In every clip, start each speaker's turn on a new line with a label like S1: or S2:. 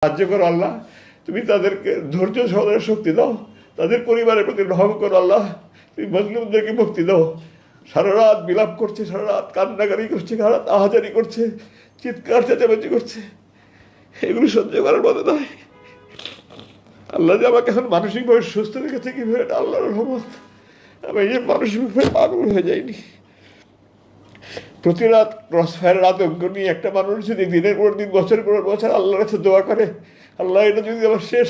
S1: সাহায্য করো আল্লাহ, তুমি তাদেরকে ধৈর্য সহনের শক্তি দাও, তাদের পরিবারের প্রতি রহম করো আল্লাহ, তুমি মজলুমদেরকে মুক্তি দাও। সারা রাত বিলাপ করছে, সারা রাত কান্নাকারি করছে, সারা রাত আহাজারি করছে, চিৎকার চেঁচামেচি করছে, এগুলো সহ্য করার মতো নয়। আল্লাহ যে আমাকে এখন মানসিকভাবে সুস্থ রেখেছে কীভাবে, এটা আল্লাহর রহমত। আমি এই যে মানসিকভাবে পাগল হয়ে যাইনি। প্রতি রাত ক্রস ফায়ারের আতঙ্ক নিয়ে একটা মানুষ যদি দিনের পর দিন বছরের পর বছর আল্লাহর কাছে দোয়া করে, আল্লাহ এটা যদি আমার শেষ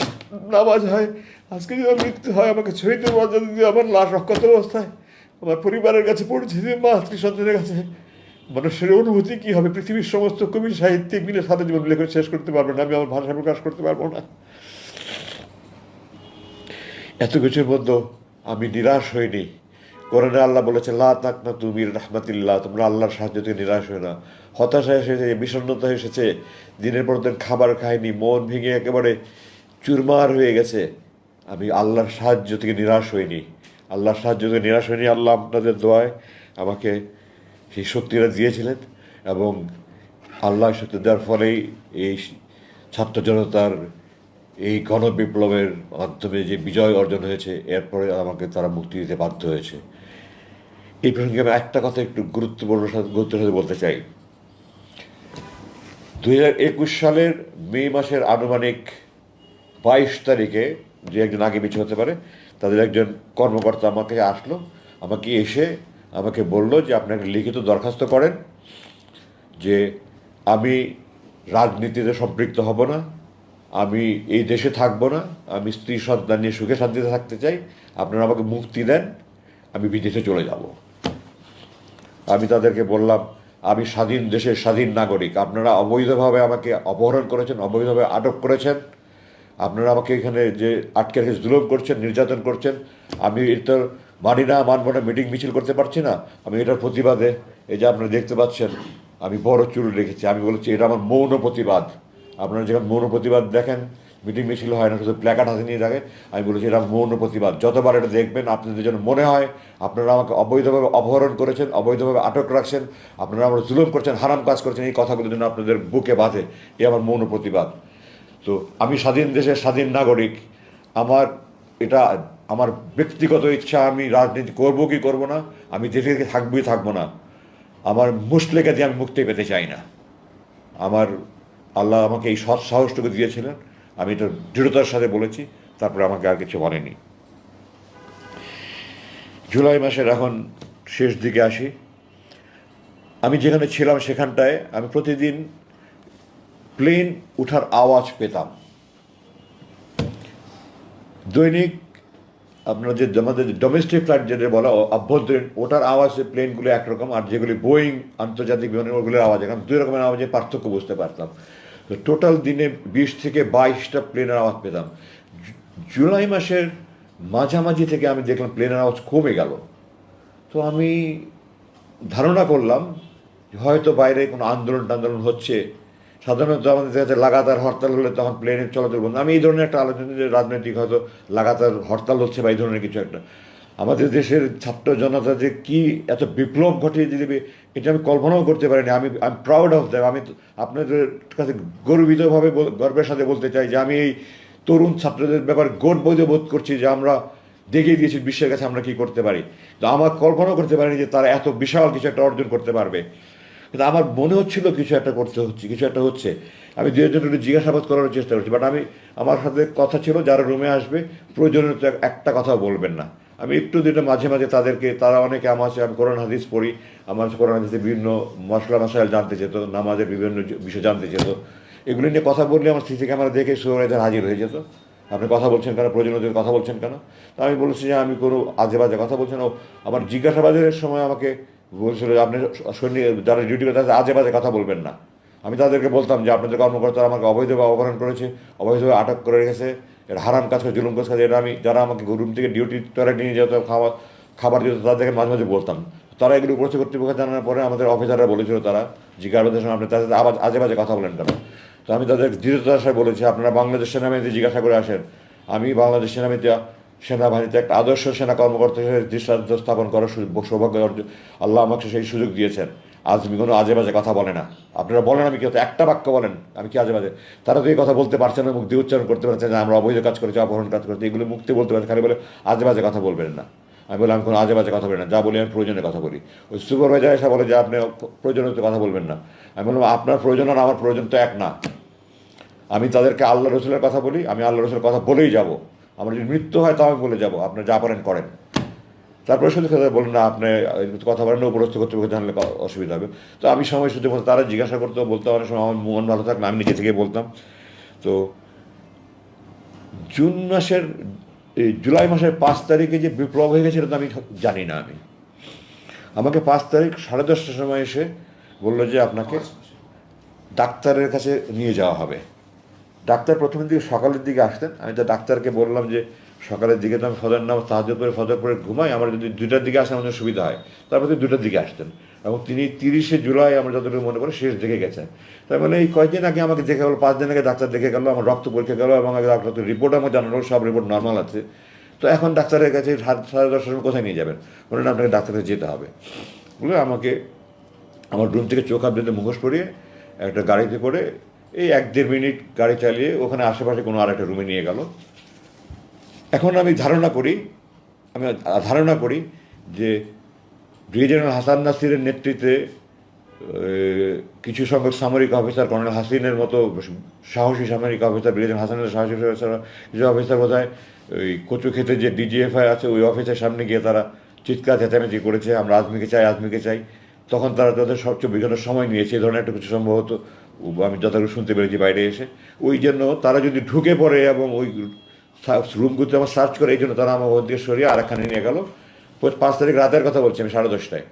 S1: নামাজ হয়, আজকে যদি আমার মৃত্যু হয়, আমাকে শহীদ মর্যাদা যদি আমার লাশ অক্ষত অবস্থায় আমার পরিবারের কাছে পৌঁছে দিয়ে মা আত্মীয় সন্তানের কাছে, মানুষের অনুভূতি কী হবে? পৃথিবীর সমস্ত কবি সাহিত্যিক মিলে সারা জীবন লেখে শেষ করতে পারবে না, আমি আমার ভাষা প্রকাশ করতে পারবো না। এত কিছুর মধ্যে আমি নিরাশ হইনি। কোরআনে আল্লাহ বলেছে, লা তাকনাতু মির রাহমাতিল্লাহ, তোমরা আল্লাহর সাহায্য থেকে নিরাশ হয়ে না। হতাশা এসেছে, বিষণ্ণতা এসেছে, দিনের পর দিন খাবার খাইনি, মন ভেঙে একেবারে চুরমার হয়ে গেছে, আমি আল্লাহর সাহায্য থেকে নিরাশ হইনি। আল্লাহর সাহায্য থেকে নিরাশ হইনি। আল্লাহ আপনাদের দোয়ায় আমাকে সেই শক্তিটা দিয়েছিলেন, এবং আল্লাহ শক্তি দেওয়ার ফলেই এই ছাত্র জনতার এই গণবিপ্লবের মাধ্যমে যে বিজয় অর্জন হয়েছে, এরপরে আমাকে তারা মুক্তি দিতে বাধ্য হয়েছে। এই প্রসঙ্গে আমি একটা কথা একটু গুরুত্বের সাথে বলতে চাই। 2021 সালের মে মাসের আনুমানিক 22 তারিখে, যে একজন আগে পিছু হতে পারে, তাদের একজন কর্মকর্তা আমাকে আসলো, আমাকে এসে আমাকে বলল যে আপনি একটা লিখিত দরখাস্ত করেন যে আমি রাজনীতিতে সম্পৃক্ত হব না, আমি এই দেশে থাকবো না, আমি স্ত্রী সন্তান নিয়ে সুখে শান্তিতে থাকতে চাই, আপনারা আমাকে মুক্তি দেন, আমি বিদেশে চলে যাব। আমি তাদেরকে বললাম, আমি স্বাধীন দেশের স্বাধীন নাগরিক, আপনারা অবৈধভাবে আমাকে অপহরণ করেছেন, অবৈধভাবে আটক করেছেন, আপনারা আমাকে এখানে যে আটকে রেখে জুলুম করছেন, নির্যাতন করছেন, আমি এটা মানি না, মানব না, মিটিং মিছিল করতে পারছি না। আমি এটার প্রতিবাদে, এই যে আপনারা দেখতে পাচ্ছেন আমি বড় চুল রেখেছি, আমি বলেছি এটা আমার মৌন প্রতিবাদ। আপনারা যখন মৌন প্রতিবাদ দেখেন, মিটিং মিছিল হয় না, শুধু প্ল্যাকার্ড হাতে নিয়ে দেখেন, আমি বলেছি এটা মৌন প্রতিবাদ। যতবার এটা দেখবেন আপনাদের যেন মনে হয় আপনারা আমাকে অবৈধভাবে অপহরণ করেছেন, অবৈধভাবে আটক রাখছেন, আপনারা আমার জুলুম করছেন, হারাম কাজ করছেন, এই কথাগুলো যেন আপনাদের বুকে বাঁধে, এই আমার মৌন প্রতিবাদ। তো আমি স্বাধীন দেশের স্বাধীন নাগরিক, আমার এটা আমার ব্যক্তিগত ইচ্ছা, আমি রাজনীতি করবো কি করবো না, আমি দেশে থাকবোই থাকবো না, আমার মুসলেখা দিয়ে আমি মুক্তি পেতে চাই না। আমার আল্লাহ আমাকে এই সৎ সাহসটুকু দিয়েছিলেন, আমি এটা দৃঢ়তার সাথে বলেছি, তারপরে আমাকে আর কিছু বলেনি। জুলাই মাসের এখন শেষ দিকে আসি। আমি যেখানে ছিলাম সেখানটায় আমি প্রতিদিন প্লেন উঠার আওয়াজ পেতাম। দৈনিক আপনার যে আমাদের ডোমেস্টিক ফ্লাইট যেটা বলা অভ্যন্তরীণ, ওটার আওয়াজ প্লেনগুলো একরকম, আর যেগুলি বোয়িং আন্তর্জাতিক বিমানের ওগুলোর আওয়াজ এখন দুই রকমের আওয়াজে পার্থক্য বুঝতে পারতাম। তো টোটাল দিনে 20 থেকে 22টা প্লেনের আওয়াজ পেতাম। জুলাই মাসের মাঝামাঝি থেকে আমি দেখলাম প্লেনের আওয়াজ কমে গেল। তো আমি ধারণা করলাম হয়তো বাইরে কোনো আন্দোলন হচ্ছে। সাধারণত আমাদের দেখা যাচ্ছে লাগাতার হরতাল হলে তখন প্লেনের চলাচল বন্ধ। আমি এই ধরনের একটা আলোচনা, যে রাজনৈতিক হয়তো লাগাতার হরতাল হচ্ছে বা এই ধরনের কিছু একটা। আমাদের দেশের ছাত্র জনতা যে কী এত বিপ্লব ঘটিয়ে দেবে, এটা আমি কল্পনাও করতে পারিনি। আমি প্রাউড অফ দ্যাম। আমি আপনাদের কাছে গর্বিতভাবে গর্বের সাথে বলতে চাই যে আমি এই তরুণ ছাত্রদের ব্যাপারে গর্ববোধ বোধ করছি যে আমরা দেখিয়ে দিয়েছি বিশ্বের কাছে আমরা কী করতে পারি। তো আমার কল্পনাও করতে পারিনি যে তারা এত বিশাল কিছু একটা অর্জন করতে পারবে। কিন্তু আমার মনে হচ্ছিল কিছু একটা করতে হচ্ছে, কিছু একটা হচ্ছে। আমি দু একজন একটু জিজ্ঞাসাবাদ করার চেষ্টা করছি, বাট আমি আমার সাথে কথা ছিল যারা রুমে আসবে প্রয়োজনীয় একটা কথাও বলবেন না। আমি একটু দুটো মাঝে মাঝে তাদেরকে, তারা অনেকে আমার আমি কোরআন হাদিস পড়ি, আমার কোরআন হাদিসে বিভিন্ন মশলা মশাইল জানতে চেত, নামাজের বিভিন্ন বিষয় জানতে চেত। এগুলো নিয়ে কথা বললে আমার সিসি ক্যামেরা দেখে সুরাইদার হাজির হয়ে যেত। আপনি কথা বলছেন কেন, প্রয়োজনীয় কথা বলছেন কেন? তা আমি বলেছি যে আমি কোনো আজে বাজে কথা বলছেন। ও আমার জিজ্ঞাসাবাদের সময় আমাকে বলছিল যে আপনি সৈনিক যারা ডিউটি করে তাদের আজে বাজে কথা বলবেন না। আমি তাদেরকে বলতাম যে আপনাদের কর্মকর্তারা আমাকে অবৈধভাবে অপহরণ করেছে, অবৈধভাবে আটক করে রেখেছে, এটা হারাম কাজ করে, জুলুম কাজ করে। এটা আমি যারা আমাকে রুম থেকে ডিউটি টয়লেট নিয়ে যেত, খাবার দিত, তাদেরকে মাঝে মাঝে বলতাম। তারা এগুলো উপস্থিত কর্তৃপক্ষ জানানোর পরে আমাদের অফিসাররা বলেছিল, তারা জিজ্ঞাসাবাদের সময় আপনি তাদের আজে বাজে কথা বলেন কেন? তো আমি তাদের দৃঢ়তার সাথে বলেছি আপনারা বাংলাদেশ সেনাবাহিনীতে জিজ্ঞাসা করে আসেন। আমি বাংলাদেশ সেনাবাহিনীতে একটা আদর্শ সেনা কর্মকর্তা হিসেবে দৃষ্টান্ত স্থাপন করার সৌভাগ্য অর্জন আল্লাহ আমাকে সেই সুযোগ দিয়েছেন। আজমি কোনো আজে বাজে কথা বলে না। আপনারা বলেন আমি কি হতো একটা বাক্য বলেন আমি কি আজে বাজে, তারা তো এই কথা বলতে পারছে না, মুখ দিয়ে উচ্চারণ করতে পারছে যে আমরা অবৈধ কাজ করেছি, অপহরণ কাজ করেছি, এগুলো মুক্তি বলতে পারছে, খালি বলে আজে বাজে কথা বলবেন না। আমি বলি আমি কোনো আজে বাজে কথা বলি না, যা বলি আমি প্রয়োজনে কথা বলি। ওই সুপারভাইজার এসে বলে যে আপনি প্রয়োজনে তো কথা বলবেন না। আমি বললাম আপনার প্রয়োজন আর আমার প্রয়োজন তো এক না। আমি তাদেরকে আল্লাহ রসুলের কথা বলি, আমি আল্লাহ রসুলের কথা বলেই যাব। আমার যদি মৃত্যু হয় তাও আমি বলে যাব, আপনার যা পারেন করেন। তারপরে শুধু বলুন না আপনি কথা বলেন না, উপরস্থ কর্তৃপক্ষ জানলে অসুবিধা হবে। তো আমি সময় শুধু বলতে, তারা জিজ্ঞাসা করতো, বলতে অনেক সময় আমার মন ভালো থাকলে আমি নিজে থেকে বলতাম। তো জুলাই মাসের 5 তারিখে যে বিপ্লব হয়ে গেছে এটা তো আমি জানি না। আমাকে 5 তারিখ 10:30টার সময় এসে বললো যে আপনাকে ডাক্তারের কাছে নিয়ে যাওয়া হবে। ডাক্তার প্রথমের দিকে সকালের দিকে আসতেন, আমি তো ডাক্তারকে বললাম যে সকালের দিকে তো আমি ফজর নামাজ তাহাজ্জুদ পড়ে ফজর পরে ঘুমাই, আমার যদি 2টার দিকে আসেন আমাদের সুবিধা হয়। তারপর 2টার দিকে আসতেন এবং তিনি 30শে জুলাই আমরা যতটুকু মনে করি শেষ দেখে গেছেন। তার মানে এই কয়েকদিন আগে আমাকে দেখে গেলো, 5 দিন আগে ডাক্তার দেখে গেলো, আমার রক্ত পরীক্ষা গেলো এবং ডাক্তার রিপোর্ট আমার জানালো সব রিপোর্ট নর্মাল আছে। তো এখন ডাক্তারের কাছে 10:30টার সময় কোথায় নিয়ে যাবেন, বলেন আপনাকে ডাক্তারের যেতে হবে। বলে আমাকে আমার রুম থেকে চোখ হাত বেঁধে মুখোশ পরিয়ে একটা গাড়িতে করে এই 1-1.5 মিনিট গাড়ি চালিয়ে ওখানে আশেপাশে কোনো আর একটা রুমে নিয়ে গেল। এখন আমি ধারণা করি যে ব্রিগেডিয়ার হাসান নাসিরের নেতৃত্বে কিছু সংখ্যক সামরিক অফিসার, কর্নেল হাসিনের মতো সাহসী সামরিক অফিসার, ব্রিগেডিয়ার হাসানের সাহসী অফিসার, কিছু অফিসার বোধহয় ওই কচু খেতে যে ডিজিএফআই আছে ওই অফিসের সামনে গিয়ে তারা চিৎকার চেঁচামেচি করেছে, আমরা আজমিকে চাই, আজমিকে চাই। তখন তারা তাদের সবচেয়ে বিগত সময় নিয়েছে, এই ধরনের একটা কিছু সম্ভবত আমি যতটুকু শুনতে পেরেছি বাইরে এসে। ওই জন্য তারা যদি ঢুকে পড়ে এবং ওই রুমগুলোতে আমার সার্চ করে, এই জন্য তারা আমার ওর দিকে সরিয়ে আরেকখানে নিয়ে গেল। 5 তারিখ রাতের কথা বলছি আমি, 10:30টায়।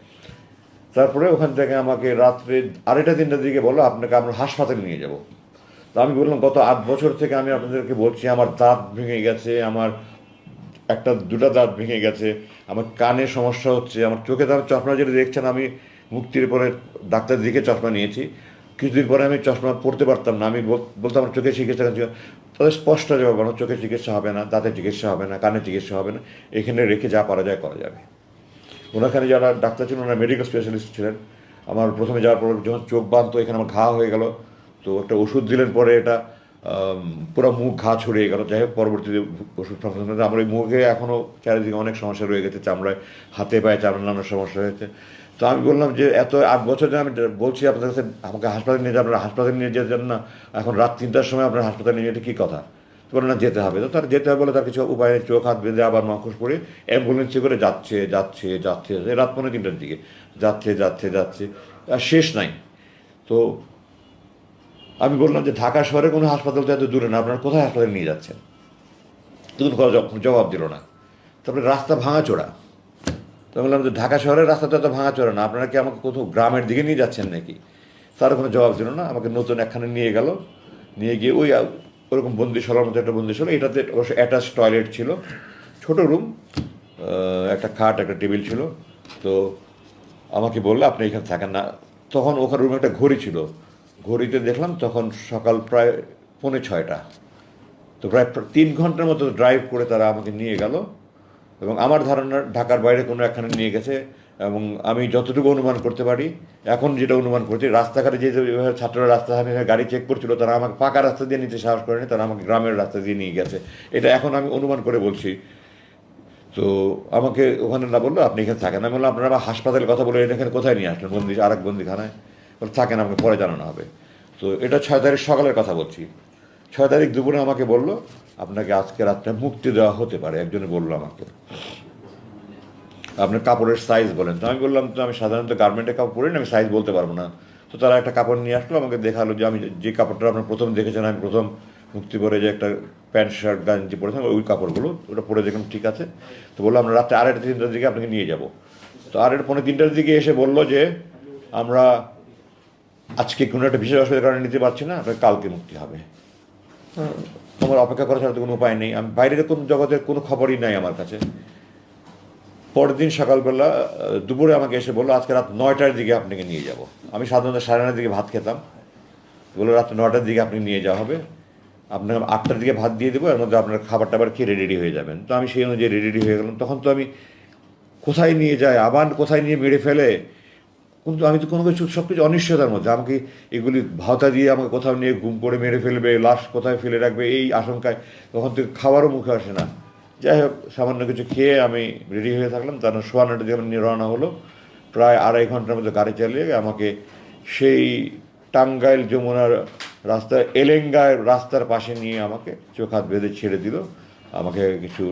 S1: তারপরে ওখান থেকে আমাকে রাত্রে 2:30-3টার দিকে বললো আপনাকে আমরা হাসপাতালে নিয়ে যাব। তো আমি বললাম গত 8 বছর থেকে আমি আপনাদেরকে বলছি আমার দাঁত ভেঙে গেছে, আমার 1-2টা দাঁত ভেঙে গেছে, আমার কানে সমস্যা হচ্ছে, আমার চোখে তার চশমা যেটা দেখছেন আমি মুক্তির পরে ডাক্তার দিকে চশমা নিয়েছি, কিছুদিন পরে আমি চশমা পড়তে পারতাম না। আমি বলতাম আমার চোখের চিকিৎসা, তাদের স্পষ্ট জবাব আমার চোখের চিকিৎসা হবে না, দাঁতের চিকিৎসা হবে না, কানের চিকিৎসা হবে না, এখানে রেখে যা করা যায় করা যাবে। ওনাখানে যারা ডাক্তার ছিলেন ওনারা মেডিকেল স্পেশালিস্ট ছিলেন। আমার প্রথমে যাওয়ার পর যখন চোখ বাঁধতো এখানে আমার ঘা হয়ে গেল, তো একটা ওষুধ দিলেন, পরে এটা পুরো মুখ ঘা ছড়িয়ে গেল। যাই হোক পরবর্তীতে ওষুধ ফাংশন, আমার ওই মুখে এখনও চারিদিকে অনেক সমস্যা রয়ে গেছে, চামড়ায়, হাতে পায়ে চামড়া নানা সমস্যা হয়েছে। তো আমি বললাম যে এত 8 বছর ধরে আমি বলছি আপনাদের কাছে আমাকে হাসপাতালে নিয়ে যান, আপনারা হাসপাতালে নিয়ে যেতেন না, এখন রাত 3টার সময় আপনার হাসপাতালে নিয়ে যেতে কী কথা? তো বলে না যেতে হবে। তো তার যেতে হবে বলে তার কিছু উপায়, চোখ হাত বেঁধে আবার মুখোশ পরে অ্যাম্বুলেন্সে করে যাচ্ছে রাত 2:45-3টার দিকে যাচ্ছে আর শেষ নাই। তো আমি বললাম যে ঢাকা শহরে কোনো হাসপাতাল তো এত দূরে না, আপনারা কোথায় হাসপাতালে নিয়ে যাচ্ছেন? তখন কোনো জবাব দিল না। তারপরে রাস্তা ভাঙাচোরা। তো বললাম যে ঢাকা শহরের রাস্তা তো এত ভাঙাচোরা না, আপনারা কি আমাকে কোথাও গ্রামের দিকে নিয়ে যাচ্ছেন নাকি? তারও কোনো জবাব দিল না। আমাকে নতুন একখানে নিয়ে গেল, নিয়ে গিয়ে ওই ওরকম বন্দিশালার মতো একটা বন্দিশালা, এটাতে অবশ্য অ্যাটাচ টয়লেট ছিল, ছোটো রুম, একটা খাট একটা টেবিল ছিল। তো আমাকে বললো আপনি এখানে থাকেন না। তখন ওখানে রুমে একটা ঘড়ি ছিল, ঘড়িতে দেখলাম তখন সকাল প্রায় 5:45। তো প্রায় 3 ঘন্টার মতো ড্রাইভ করে তারা আমাকে নিয়ে গেল এবং আমার ধারণা ঢাকার বাইরে কোনো একখানে নিয়ে গেছে। এবং আমি যতটুকু অনুমান করতে পারি, এখন যেটা অনুমান করছি, রাস্তাঘাটে যে ছাত্ররা রাস্তাঘাটে গাড়ি চেক করছিল তারা আমাকে পাকা রাস্তা দিয়ে নিতে সাহস করেনি, তারা আমাকে গ্রামের রাস্তা দিয়ে নিয়ে গেছে। এটা এখন আমি অনুমান করে বলছি। তো আমাকে ওখানে না বললো আপনি এখানে থাকেন। আমি বললাম আপনারা হাসপাতালের কথা বলে এখানে কোথায় নিয়ে আসলেন, আরেক বন্দিখানায়? বলে থাকেন, আমাকে পরে জানানো হবে। তো এটা 6 তারিখ সকালের কথা বলছি। 6 তারিখ দুপুরে আমাকে বললো আপনাকে আজকে রাত্রে মুক্তি দেওয়া হতে পারে। একজনে বললো আমাকে আপনার কাপড়ের সাইজ বলেন। তো আমি বললাম তো আমি সাধারণত গার্মেন্টের কাপড় পরি না, আমি সাইজ বলতে পারবো না। তো তারা একটা কাপড় নিয়ে আসলো, আমাকে দেখালো যে আমি যে কাপড়টা আপনার প্রথম দেখেছেন, আমি প্রথম মুক্তি পরে যে একটা প্যান্ট শার্ট গাঞ্জি পরেছেন ওই কাপড়গুলো, ওটা পরে দেখলাম ঠিক আছে। তো বললো আমরা রাত্রে 2:30-3টার দিকে আপনাকে নিয়ে যাব। তো 2:30-3টার দিকে এসে বললো যে আমরা আজকে কোনো একটা বিশেষ অসুবিধার কারণে নিতে পারছি না, আপনাকে কালকে মুক্তি হবে। আমার অপেক্ষা করা ছাড়া তো কোনো উপায় নেই, আমি বাইরের কোনো জগতের কোনো খবরই নাই আমার কাছে। পরের দিন সকালবেলা দুপুরে আমাকে এসে বললো আজকে রাত 9টার দিকে আপনাকে নিয়ে যাব। আমি সাধারণত 9:30 দিকে ভাত খেতাম, বললো রাত 9টার দিকে আপনি নিয়ে যাওয়া হবে, আপনার 8টার দিকে ভাত দিয়ে দেবো, এর মধ্যে আপনার খাবার টাবার খেয়ে রেডি হয়ে যাবেন। তো আমি সেই অনুযায়ী রেডি হয়ে গেলাম। তখন তো আমি কোথায় নিয়ে যায়, আবার কোথায় নিয়ে মেরে ফেলে, কিন্তু আমি তো কোনো কিছু সব কিছু অনিশ্চয়তার মধ্যে। আমাকে এগুলি ভাওতা দিয়ে আমাকে কোথাও নিয়ে গুম করে মেরে ফেলবে, লাশ কোথায় ফেলে রাখবে, এই আশঙ্কায় তখন থেকে খাবারও মুখে আসে না। যাই হোক, সামান্য কিছু খেয়ে আমি রেডি হয়ে থাকলাম, তারপর সোয়ানাটা দিয়ে নিয়ে রওনা হলো। প্রায় 2.5 ঘন্টার মধ্যে গাড়ি চালিয়ে আমাকে সেই টাঙ্গাইল যমুনার রাস্তা এলেঙ্গায় রাস্তার পাশে নিয়ে আমাকে চোখ হাত বেঁধে ছেড়ে দিল। আমাকে কিছু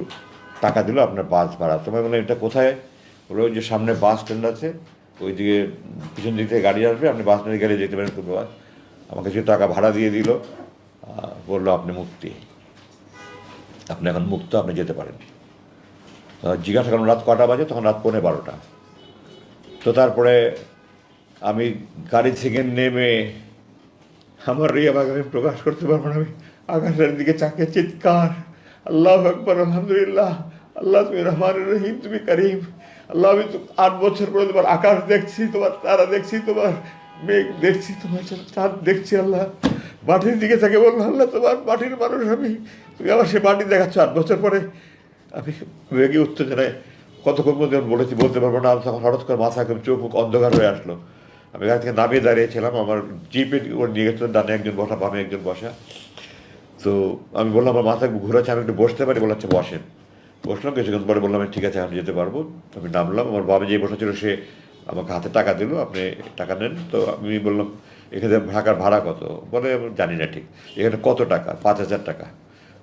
S1: টাকা দিল আপনার বাস ভাড়া। তোমায় বললাম এটা কোথায়? বললো ওই যে সামনে বাস স্ট্যান্ড আছে, ওই দিকে পিছন দিক থেকে গাড়ি আসবে, আপনি বাস স্ট্যান্ডে গেলে যেতে পারেন খুব বাস। আমাকে কিছু টাকা ভাড়া দিয়ে দিল, বললো আপনি মুক্তি, আপনি এখন মুক্ত, আপনি যেতে পারেন। জিজ্ঞাসা করলাম রাত কটা বাজে, তখন রাত 11:15। তো তারপরে আমি গাড়ি থেকে নেমে আমার রিয়াবাগ আমি প্রকাশ করতে পারবো না। আমি আকাশের দিকে চাকে চিৎকার, আল্লাহ আকবর, আলহামদুলিল্লাহ, আল্লাহ তুমি রহমান রহিম, তুমি করিম। আল্লাহ আমি তো 8 বছর পরে তোমার আকাশ দেখছি, তোমার তারা দেখছি, তোমার মেঘ দেখছি, তোমার চাঁদ দেখছি। আল্লাহ মাটির দিকে তাকে বললো, আল্লাহ তোমার মাটির মানুষ আমি, তুমি আবার সে মাটি দেখাচ্ছ 8 বছর পরে। আমি রেগে উত্তেজনায় কতক্ষণ মধ্যে বলতে পারবো না। তখন হঠাৎ করে মাথা একদম চোখ মুখ অন্ধকার হয়ে আসলো। আমি গাড়ি থেকে নামিয়ে দাঁড়িয়েছিলাম, আমার জিপে ওর নিয়ে গেছিলো, ডানে একজন বসা, বামে একজন বসা। তো আমি বললাম আমার মাথা ঘুরাচ্ছে, আমি একটু বসতে পারি? বলাচ্ছে বসেন। বসলাম, কিছুক্ষণ পরে বললাম ঠিক আছে আমি যেতে পারবো। আমি নামলাম, আমার বাবা যে বসা ছিল সে আমাকে হাতে টাকা দিল, আপনি টাকা নেন। তো আমি বললাম এখানে ঢাকার ভাড়া কত? বলে আমি জানি না ঠিক। এখানে কত টাকা? 5,000 টাকা।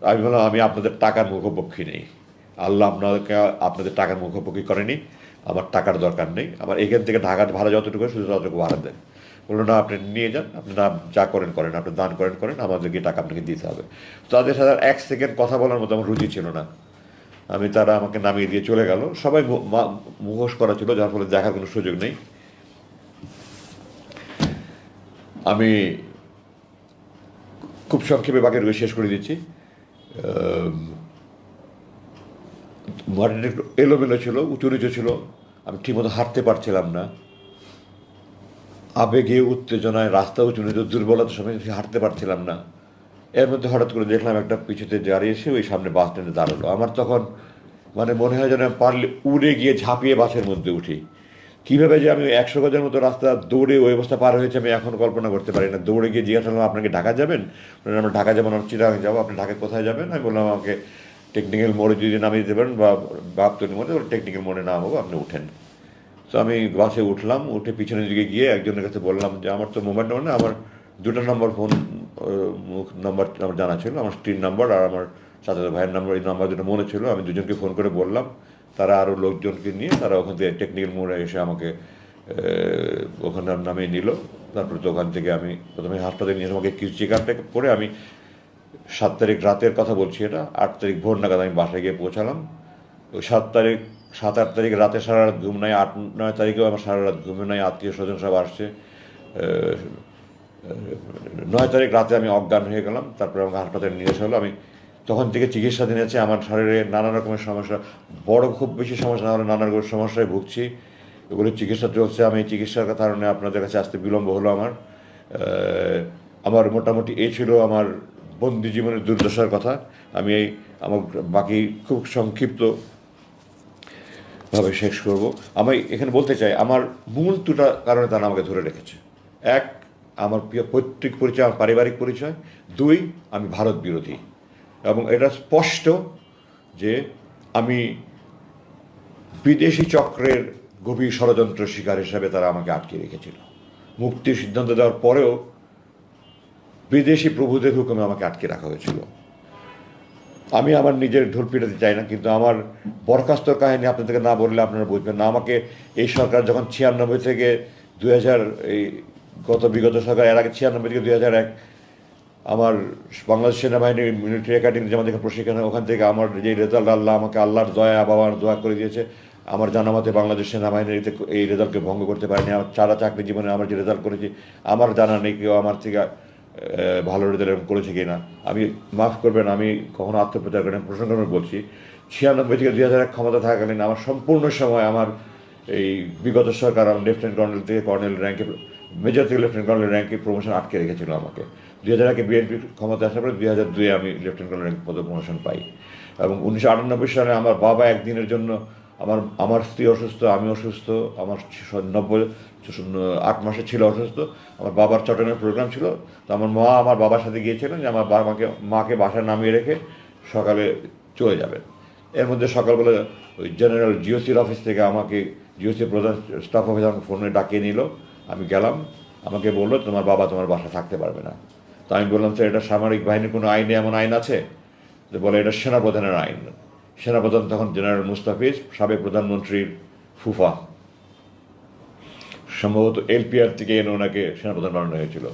S1: আমি বললাম আমি আপনাদের টাকার মুখোপক্ষী নেই, আল্লাহ আপনাদের টাকার মুখোপক্ষী করেনি, আমার টাকার দরকার নেই, আমার এখান থেকে ঢাকার ভাড়া যতটুকু শুধু ততটুকু ভাড়া দেন। বললো না আপনি নিয়ে যান, আপনি না যা করেন করেন, আপনি দান করেন, আমাদেরকে টাকা আপনাকে দিতে হবে। তাদের সাথে 1 সেকেন্ড কথা বলার মতো আমার রুচি ছিল না। তারা আমাকে নামিয়ে দিয়ে চলে গেল। সবাই মুখোশ করা ছিল, যার ফলে দেখার কোনো সুযোগ নেই। আমি খুব সংক্ষেপে বাকি শেষ করে দিচ্ছি। মাটিটা একটু এলোমেলো ছিল, উঁচু নিচু ছিল, আমি ঠিকমতো হাঁটতে পারছিলাম না। আবেগে উত্তেজনায় রাস্তা উঁচু নিচু, দুর্বলতার সময় হাঁটতে পারছিলাম না। এর মধ্যে হঠাৎ করে দেখলাম একটা পিছুতে দাঁড়িয়ে এসে ওই সামনে বাস স্ট্যান্ডে দাঁড়ালো। আমার তখন মনে হয় যেন পারলে উড়ে গিয়ে ঝাঁপিয়ে বাসের মধ্যে উঠি। কীভাবে যে আমি 100 গজের মতো রাস্তা দৌড়ে ওই অবস্থা পার হয়েছে আমি এখন কল্পনা করতে পারি না। দৌড়ে গিয়ে জিজ্ঞাসা করলাম আপনাকে ঢাকা যাবেন? আমরা ঢাকা যাবো না, চিরাং যাবো। আপনি ঢাকায় কোথায় যাবেন? আমি বললাম আমাকে টেকনিক্যাল মোড়ে যদি নামিয়ে দিতে পারেন বা গাবতলী মোড়ে, টেকনিক্যাল মোড়ে নামাবো, আপনি উঠেন। তো আমি বাসে উঠলাম, উঠে পিছনের দিকে গিয়ে একজনের কাছে বললাম যে আমার তো মোবাইল নম্বর না, আমার 2টা নম্বর ফোন নাম্বার আমার জানা ছিল, আমার স্ত্রীর নাম্বার আর আমার সাথে ভাইয়ের নাম্বার, এই নাম্বার দুটো মনে ছিল। আমি দুজনকে ফোন করে বললাম, তারা আরও লোকজনকে নিয়ে তারা ওখান থেকে টেকনিক্যাল মোড়ে এসে আমাকে ওখানে নামিয়ে নিল। তারপরে তো ওখান থেকে আমি প্রথমে হাসপাতালে নিয়ে আমাকে কিছু চেক আপটা করে আমি 7 তারিখ রাতের কথা বলছি, এটা 8 তারিখ ভোর নাগাদ আমি বাসায় গিয়ে পৌঁছালাম। ওই 7-8 তারিখ রাতে সারা রাত ঘুম নাই, 8-9 তারিখেও আমার সারা রাত ঘুম নাই, আত্মীয় স্বজন সব আসছে। 9 তারিখ রাতে আমি অজ্ঞান হয়ে গেলাম। তারপরে আমাকে হাসপাতালে নিয়ে আসা হলো। আমি তখন থেকে চিকিৎসাধীন আছে। আমার শরীরে নানা রকমের সমস্যা, বড় খুব বেশি সমস্যা না হলে নানা রকমের সমস্যায় ভুগছি, এগুলোর চিকিৎসা চলছে। আমি এই চিকিৎসার কারণে আপনাদের কাছে আসতে বিলম্ব হলো আমার। আমার মোটামুটি এই ছিল আমার বন্দি জীবনের দুর্দশার কথা। আমি আমার বাকি খুব সংক্ষিপ্ত ভাবে শেষ করব। আমি এখানে বলতে চাই আমার মূল 2টা কারণে তারা আমাকে ধরে রেখেছে। 1, আমার পৈতৃক পরিচয়, আমার পারিবারিক পরিচয়। 2, আমি ভারত বিরোধী। এবং এটা স্পষ্ট যে আমি বিদেশি চক্রের গভীর ষড়যন্ত্র শিকার হিসাবে তারা আমাকে আটকে রেখেছিল। মুক্তির সিদ্ধান্ত দেওয়ার পরেও বিদেশি প্রভুদের হুকুমে আমাকে আটকে রাখা হয়েছিল। আমি আমার নিজের ঢোল পিটাতে চাই না, কিন্তু আমার বরখাস্তর কাহিনী আপনাদেরকে না বললে আপনারা বুঝবেন না। আমাকে এই সরকার যখন 96 থেকে 2000, এই বিগত সরকার, এর আগে 96 থেকে 2001 আমার বাংলাদেশ সেনাবাহিনীর মিলিটারি একাডেমি যেমন দেখে প্রশিক্ষণ, ওখান থেকে আমার যে রেজাল্ট, আল্লাহ আমাকে আল্লাহর দয়া বাবার দোয়া করে দিয়েছে। আমার জানা মতে বাংলাদেশ সেনাবাহিনীর এই রেজাল্টকে ভঙ্গ করতে পারেনি। আমার সারা চাকরি জীবনে আমার যে রেজাল্ট করেছি আমার জানা নেই কেউ আমার থেকে ভালো রেজাল্ট করেছে কি না। আমি মাফ করবেন, আমি কখনো আত্মপ্রচার করেন, প্রসঙ্গক্রমে বলছি 96 থেকে 2001 ক্ষমতা থাকাকালীন আমার সম্পূর্ণ সময় আমার এই বিগত সরকার আমার লেফটেন্যান্ট কর্নেল থেকে কর্নেল র্যাঙ্কে, মেজর থেকে লেফটেন্যান্ট কর্নেল র্যাঙ্কে প্রমোশন আটকে রেখেছিল আমাকে। 2001 বিএনপি ক্ষমতা আসার পরে 2002 আমি লেফটেন্যান্ট কর্নেল র্যাঙ্ক পদে প্রমোশন পাই। এবং 1998 সালে আমার বাবা একদিনের জন্য আমার আমার স্ত্রী অসুস্থ, আমি অসুস্থ, আমার 8 মাসের ছিল অসুস্থ, আমার বাবার চট্টগ্রামের প্রোগ্রাম ছিল। তো আমার মা আমার বাবার সাথে গিয়েছিলেন যে আমার মাকে বাসায় নামিয়ে রেখে সকালে চলে যাবেন। এর মধ্যে সকালবেলা ওই জেনারেল জিওসির অফিস থেকে আমাকে, জিওসির প্রধান স্টাফ অফিসার আমাকে ফোনে ডাকিয়ে নিল। আমি গেলাম, আমাকে বললো তোমার বাবা তোমার বাসায় থাকতে পারবে না। তো আমি বললাম স্যার এটা সামরিক বাহিনীর কোনো আইনে এমন আইন আছে? তো বলে এটা সেনাপ্রধানের আইন। সেনাপ্রধান তখন জেনারেল মুস্তাফিজ, সাবেক প্রধানমন্ত্রীর ফুফা, সম্ভবত এলপিআর থেকে এনে ওনাকে সেনাপ্রধান বানানো হয়েছিল।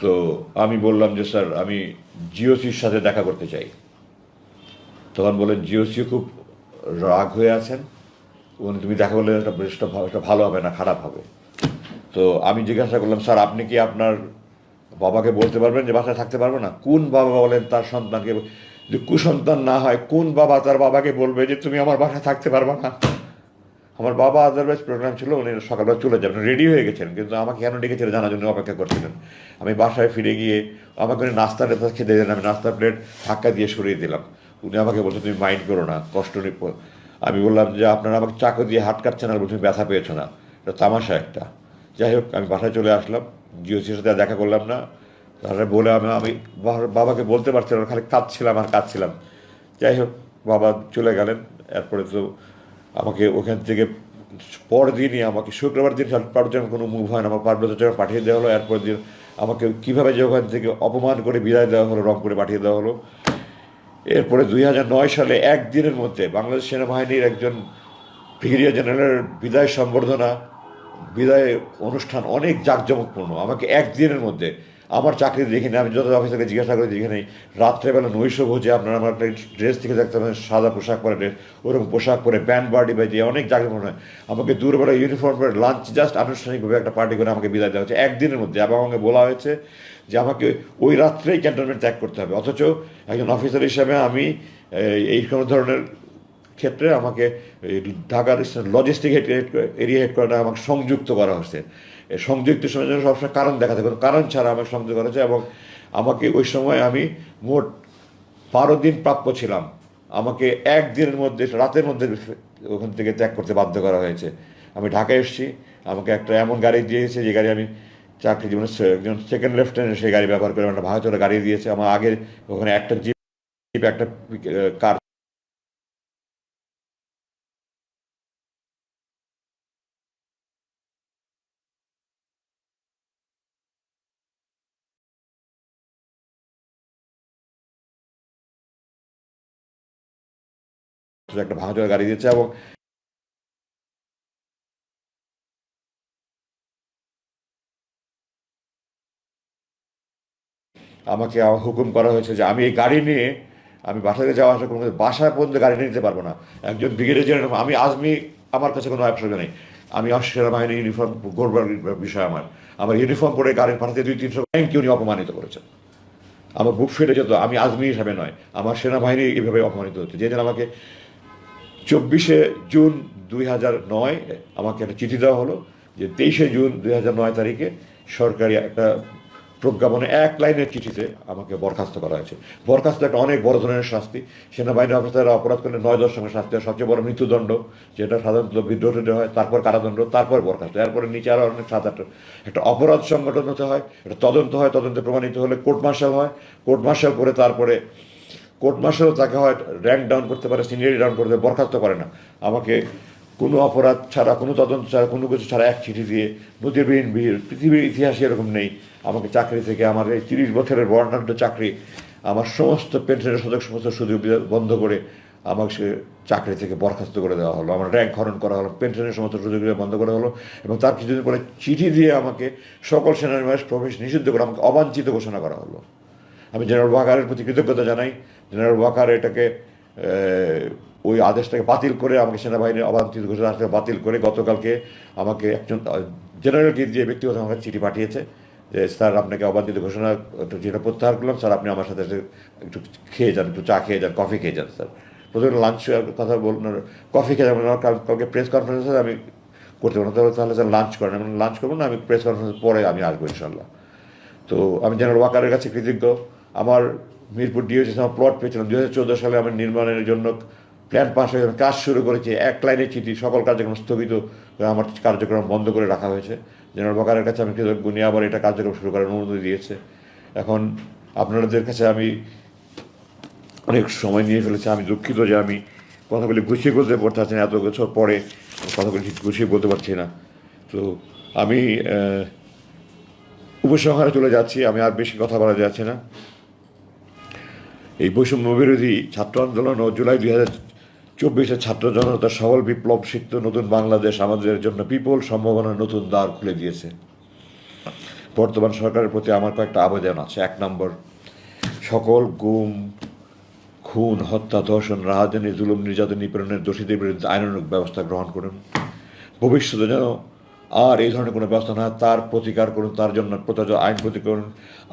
S1: তো আমি বললাম যে স্যার আমি জিওসির সাথে দেখা করতে চাই। তখন বলেন জিওসি খুব রাগ হয়ে আছেন, তুমি দেখা করলে এটা ভালো হবে না, খারাপ হবে। তো আমি জিজ্ঞাসা করলাম স্যার আপনি কি আপনার বাবাকে বলতে পারবেন যে বাসায় থাকতে পারবো না? কোন বাবা বলেন তার সন্তানকে, যদি কুসন্তান না হয় কোন বাবা তার বাবাকে বলবে যে তুমি আমার বাসায় থাকতে পারবে না? আমার বাবা আদারওয়াইজ প্রোগ্রাম ছিল, উনি সকালবেলা চলে যাবেন, রেডি হয়ে গেছেন, কিন্তু আমাকে কেন ডেকেছিলেন জানার জন্য অপেক্ষা করছিলেন। আমি বাসায় ফিরে গিয়ে আমাকে উনি নাস্তা খেতে দিলেন, আমি নাস্তার প্লেট ধাক্কা দিয়ে সরিয়ে দিলাম। উনি আমাকে বলছেন তুমি মাইন্ড করো না, কষ্ট নেই। আমি বললাম যে আপনারা আমাকে চাকু দিয়ে হাত কাটছেন আর তুমি ব্যথা পেয়েছো না, এটা তামাশা একটা। যাই হোক আমি বাসায় চলে আসলাম, জিওসির সাথে আর দেখা করলাম না। তাহলে বলে আমি বাবাকে বলতে পারছিলাম, খালি কাঁদছিলাম। যাই হোক বাবা চলে গেলেন। এরপরে তো আমাকে ওখান থেকে পরের দিনই আমাকে শুক্রবার দিন পারুজন কোনো মুভ হয় না, আমার পার্বত্য পাঠিয়ে দেওয়া হলো। এরপর দিন আমাকে কীভাবে যে ওখান থেকে অপমান করে বিদায় দেওয়া হলো, রংপুরে পাঠিয়ে দেওয়া হলো। এরপরে 2009 সালে একদিনের মধ্যে বাংলাদেশ সেনাবাহিনীর একজন ব্রিগেডিয়ার জেনারেলের বিদায় সম্বর্ধনা, বিদায় অনুষ্ঠান অনেক জাঁকজমকপূর্ণ। আমাকে একদিনের মধ্যে, আমার চাকরি দেখিনি, আমি যত অফিসারকে জিজ্ঞাসা করে দেখে নেই, রাত্রেবেলা নৈশভোজে আপনারা আমার একটা ড্রেস থেকে দেখতে পাবেন, সাদা পোশাক পরে ড্রেস, ওরকম পোশাক পরে ব্যান্ড পার্টি বাজিয়ে অনেক জাঁকজমক হয়। আমাকে দূরবেলা ইউনিফর্ম পরে লাঞ্চ জাস্ট আনুষ্ঠানিকভাবে একটা পার্টি করে আমাকে বিদায় দেওয়া হচ্ছে একদিনের মধ্যে, এবং আমাকে বলা হয়েছে যে আমাকে ওই রাত্রেই ক্যান্টনমেন্ট ত্যাগ করতে হবে। অথচ একজন অফিসার হিসাবে আমি এই কোনো ধরনের ক্ষেত্রে আমাকে ঢাকার লজিস্টিক এরিয়া হেডকোয়ার্টার আমাকে সংযুক্ত করা হচ্ছে। সংযুক্তের সময় যেন সবসময় কারণ দেখাতে, কোনো কারণ ছাড়া আমাকে সংযুক্ত করা হয়েছে। এবং আমাকে ওই সময় আমি মোট 12 দিন প্রাপ্য ছিলাম, আমাকে একদিনের মধ্যে, রাতের মধ্যে ওখান থেকে ত্যাগ করতে বাধ্য করা হয়েছে। আমি ঢাকায় এসেছি, আমাকে একটা এমন গাড়ি দিয়েছে যে গাড়ি আমি চাকরি জীবনে একজন সেকেন্ড লেফটেন্যান্ট সেই গাড়ি ব্যবহার করে একটা ভাঙাচোরা গাড়ি দিয়েছে। আমার আগের ওখানে একটা জিপ একটা কার একটা ভাঙাচোরা গাড়ি দিয়েছে। এবং আমাকে হুকুম করা হয়েছে যে আমি এই গাড়ি নিয়ে আমি বাসায় যাওয়া আসা কোনো বাসায় পর্যন্ত গাড়ি নিয়ে নিতে পারবো না। একজন ব্রিগেডিয়ার জেনারেল, আমি আজমি, আমার কাছে কোনো অপশন নেই। আমি সেনাবাহিনী ইউনিফর্ম গড়বার বিষয় আমার, আমার ইউনিফর্ম পরে গাড়ি পাঠাতে 200-300 ব্যাংকে উনি অপমানিত করেছেন। আমার বুক ফেটে যেত, আমি আজমি হিসাবে নয়, আমার সেনাবাহিনী এইভাবে অপমানিত হচ্ছে। যেদিন আমাকে 24 জুন 2009 আমাকে একটা চিঠি দেওয়া হলো যে 23 জুন 2009 তারিখে সরকারি একটা প্রজ্ঞাপনে 1 লাইনের চিঠিতে আমাকে বরখাস্ত করা হয়েছে। বরখাস্ত একটা অনেক বড় ধরনের শাস্তি। সেনাবাহিনীর অফিসাররা অপরাধ করলে 9 দশকের শাস্তি হয়, সবচেয়ে বড় মৃত্যুদণ্ড, যেটা সাধারণত বিদ্রোহীদের হয়, তারপর কারাদণ্ড, তারপর বরখাস্ত, এরপরে নিচে আরও অনেক 7-8 একটা অপরাধ সংগঠন হতে হয়, একটা তদন্ত হয়, তদন্তে প্রমাণিত হলে কোর্ট মার্শাল হয়, কোর্ট মার্শাল করে তারপরে কোর্ট মার্শালও তাকে হয় র্যাঙ্ক ডাউন করতে পারে, সিনিয়রিটি ডাউন করতে পারে, বরখাস্ত করে না। আমাকে কোনো অপরাধ ছাড়া, কোনো তদন্ত ছাড়া, কোনো কিছু ছাড়া এক চিঠি দিয়ে, নজিরবিহীন ভিড়, পৃথিবীর ইতিহাসে এরকম নেই, আমাকে চাকরি থেকে, আমার এই 30 বছরের বর্ণাঢ্য চাকরি, আমার সমস্ত পেনশনের সমস্ত সুযোগ বন্ধ করে আমাকে সে চাকরি থেকে বরখাস্ত করে দেওয়া হলো, আমার র্যাঙ্ক হরণ করা হলো, পেনশনের সমস্ত সুযোগ বন্ধ করা হলো। এবং তার কিছুদিন পরে চিঠি দিয়ে আমাকে সকল সেনানিবাস প্রবেশ নিষিদ্ধ করে আমাকে অবাঞ্ছিত ঘোষণা করা হলো। আমি জেনারেল ওয়াকারের প্রতি কৃতজ্ঞতা জানাই। জেনারেল ওয়াকার এটাকে ওই আদেশটাকে বাতিল করে, আমাকে সেনাবাহিনীর অবাঞ্ছিত ঘোষণা বাতিল করে গতকালকে আমাকে একজন জেনারেলকে দিয়ে ব্যক্তিগত আমাকে চিঠি পাঠিয়েছে যে স্যার আপনাকে অবাঞ্ছিত ঘোষণা যেটা প্রত্যাহার করলাম, স্যার আপনি আমার সাথে একটু খেয়ে যান, একটু চা খেয়ে যান, কফি খেয়ে যান। স্যার প্রথমে লাঞ্চ কথা বলুন, কফি খেয়ে যাবেন, কালকে প্রেস কনফারেন্সে আমি করতে পারবো না, তাহলে স্যার লাঞ্চ করেন। আমি লাঞ্চ করবো না, আমি প্রেস কনফারেন্স পরে আমি আসবো ইনশাল্লাহ। তো আমি জেনারেল ওয়াকারের কাছে কৃতজ্ঞ। আমার মিরপুর ডিওসি আমার প্লট পেয়েছিলাম 2014 সালে, আমার নির্মাণের জন্য প্ল্যান পাস হয়ে কাজ শুরু করেছে, এক লাইনে চিঠি, সকল কার্যক্রম স্থগিত করে আমার কার্যক্রম বন্ধ করে রাখা হয়েছে। জেনারেল ওয়াকারের কাছে আমি কৃতজ্ঞ, উনি আবার এটা কার্যক্রম শুরু করার অনুমতি দিয়েছে। এখন আপনাদের কাছে আমি অনেক সময় নিয়ে ফেলেছি, আমি দুঃখিত যে আমি কথাগুলি গুছিয়ে বলতে পারতে পারছি না, এত বছর পরে কথাগুলি ঠিক গুছিয়ে বলতে পারছি না। তো আমি উপসংহারে চলে যাচ্ছি, আমি আর বেশি কথা বলা যাচ্ছে না। এই বৈষম্য বিরোধী ছাত্র আন্দোলন ও জুলাই 2024 ছাত্র জনতার সফল বিপ্লব সিক্ত নতুন বাংলাদেশ আমাদের জন্য বিপুল সম্ভাবনার নতুন দ্বার খুলে দিয়েছে। বর্তমান সরকারের প্রতি আমার কয়েকটা আবেদন আছে। 1 নম্বর, সকল গুম, খুন, হত্যা, ধর্ষণ, রাহাজানি, জুলুম, নির্যাতন, নিপীড়নের দোষীদের বিরুদ্ধে আইনানুগ ব্যবস্থা গ্রহণ করুন। ভবিষ্যতে যেন আর এই ধরনের কোনো ব্যবস্থা না হয় তার প্রতিকার করুন, তার জন্য প্রযোজ্য আইন প্রতি করুন।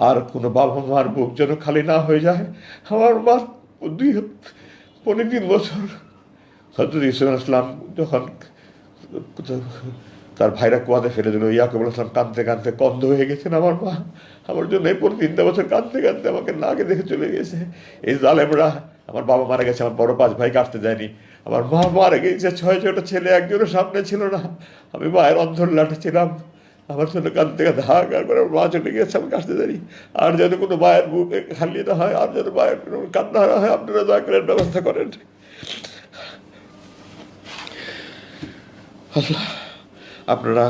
S1: আর কোনো বাবা মার বুক যেন খালি না হয়ে যায়। আমার মা 3 বছর হজরত ইসলাম ইসলাম যখন তার ভাইরা কুয়াতে ফেলে দিল, ইয়াকুব ইসলাম কাঁদতে কাঁদতে কন্ধ হয়ে গেছেন। আমার মা আমার জন্য এই 3 বছর কাঁদতে কাঁদতে আমাকে নাকে দেখে চলে গেছে। এই জালেমরা, আমার বাবা মারা গেছে, আমার বড় 5 ভাই কাটতে যায়নি, আমার মা মারা গেছে, 6টা ছেলে, একজনের সামনে ছিল না, আমি মায়ের অন্ধর লাঠে ছিলাম। আমার জন্য কাঁদতে কাঁদতে হাহাকার করে আমার মা চলে গেছে, আমি কাটতে জানি। আর যেন কোনো মায়ের বুক খালি না হয়, আর যেন মায়ের কোনো কান্না না হয়, আপনারা দয়া করে ব্যবস্থা করেন। আল্লাহ, আপনারা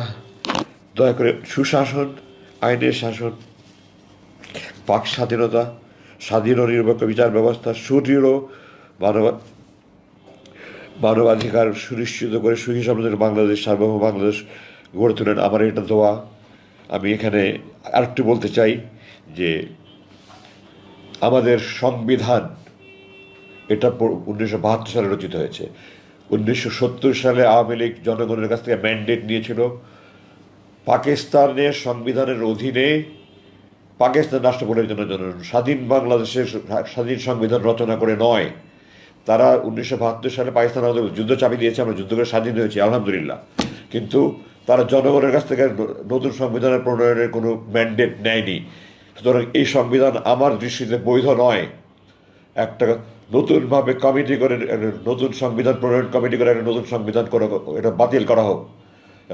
S1: দয়া করে সুশাসন, আইনের শাসন, বাক স্বাধীনতা, স্বাধীন ও নিরপেক্ষ বিচার ব্যবস্থা, সুদৃঢ় মানবাধিকার সুনিশ্চিত করে সুখী সমৃদ্ধ বাংলাদেশ, সার্বভৌম বাংলাদেশ গড়ে তোলেন। আমার এটা দোয়া। আমি এখানে আরেকটু বলতে চাই যে আমাদের সংবিধান এটা 1972 সালে রচিত হয়েছে। 1970 সালে আওয়ামী লীগ জনগণের কাছ থেকে ম্যান্ডেট নিয়েছিল পাকিস্তানের সংবিধানের অধীনে পাকিস্তান রাষ্ট্র পরিচালনার জন্য, স্বাধীন বাংলাদেশের স্বাধীন সংবিধান রচনা করে নয়। তারা 1972 সালে পাকিস্তান আমাদের যুদ্ধ চাপিয়ে দিয়েছে, আমরা যুদ্ধ করে স্বাধীন হয়েছি আলহামদুলিল্লাহ, কিন্তু তারা জনগণের কাছ থেকে নতুন সংবিধানের প্রণয়নের কোনো ম্যান্ডেট নেয়নি। সুতরাং এই সংবিধান আমার দৃষ্টিতে বৈধ নয়। একটা নতুনভাবে কমিটি করে, নতুন সংবিধান প্রণয়ন কমিটি করে একটা নতুন সংবিধান করে এটা বাতিল করা হোক,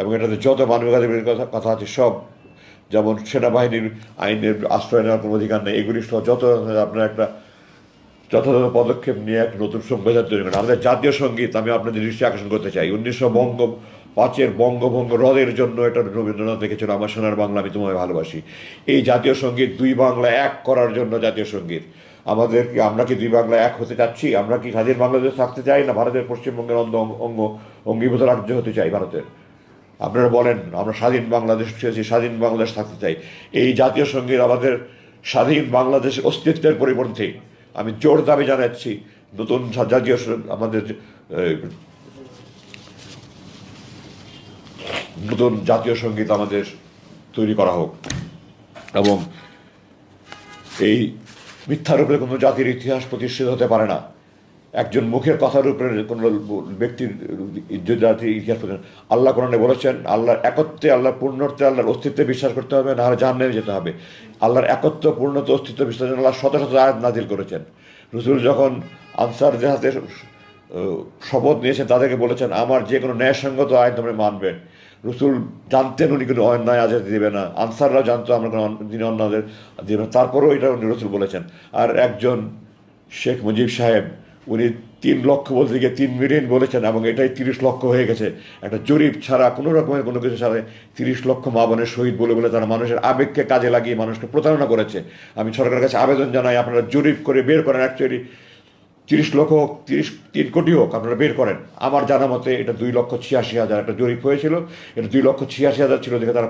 S1: এবং এটাতে যত মানবাধিকারের কথা আছে সব, যেমন সেনাবাহিনীর আইনের আশ্রয় নেওয়ার কোনো অধিকার নেই, এগুলি সহ যত আপনার একটা যথাযথ পদক্ষেপ নিয়ে একটা নতুন সংবিধান তৈরি করেন। আমাদের জাতীয় সঙ্গীত আমি আপনাদের দৃষ্টি আকর্ষণ করতে চাই। 1905 বঙ্গভঙ্গ রদের জন্য এটা রবীন্দ্রনাথ লিখেছিল, আমার সোনার বাংলা আমি তোমায় ভালোবাসি। এই জাতীয় সঙ্গীত 2 বাংলা এক করার জন্য জাতীয় সঙ্গীত। আমরা কি 2 বাংলা এক হতে চাচ্ছি? আমরা কি স্বাধীন বাংলাদেশ থাকতে চাই, না ভারতের পশ্চিমবঙ্গের অঙ্গীভূত রাজ্য হতে চাই ভারতের? আপনারা বলেন, আমরা স্বাধীন বাংলাদেশ চেয়েছি, স্বাধীন বাংলাদেশ থাকতে চাই। এই জাতীয় সঙ্গীত আমাদের স্বাধীন বাংলাদেশের অস্তিত্বের পরিপন্থী। আমি জোর দাবি জানাচ্ছি নতুন জাতীয় আমাদের নতুন জাতীয় সঙ্গীত আমাদের তৈরি করা হোক, এবং এই মিথ্যার উপরে কোনো জাতির ইতিহাস প্রতিষ্ঠিত হতে পারে না। একজন মুখের কথার উপরে কোনো ব্যক্তির জাতির ইতিহাস প্রতিষ্ঠিত। আল্লাহ কোরআনে বলেছেন আল্লাহর একত্বে, আল্লাহর পূর্ণত্বে, আল্লাহর অস্তিত্বে বিশ্বাস করতে হবে, না হলে জাহান্নামে যেতে হবে। আল্লাহর একত্ব, পূর্ণত্ব, অস্তিত্ব বিশ্বাস আল্লাহ শত শত আয়াত নাজিল করেছেন। রসুল যখন আনসার হাতে শপথ নিয়েছেন, তাদেরকে বলেছেন আমার যে কোনো ন্যায়সঙ্গত আইন তোমরা মানবে। রসুল জানতেন উনি কোনো অন্যায় আজাদি দেবে না, আনসাররাও জানতো আমরা কোনো দিন অন্যায় দেবে না, তারপরেও এটা উনি রসুল বলেছেন। আর একজন শেখ মুজিব সাহেব, উনি 3 লক্ষ বলতে গিয়ে 3 মিলিয়ন বলেছেন, এবং এটাই 30 লক্ষ হয়ে গেছে। একটা জরিপ ছাড়া, কোনো রকমের কোনো কিছু ছাড়া 30 লক্ষ মা বোনের শহীদ বলে বলে তারা মানুষের আবেগকে কাজে লাগিয়ে মানুষকে প্রতারণা করেছে। আমি সরকারের কাছে আবেদন জানাই, আপনারা জরিপ করে বের করেন, অ্যাকচুয়ালি 30 লক্ষ হোক, 3 কোটি হোক, আপনারা বের করেন। আমার জানা মতে এটা 2,86,000 একটা জরিপ হয়েছিল, এটা 2,86,000 ছিল, দেখে তারা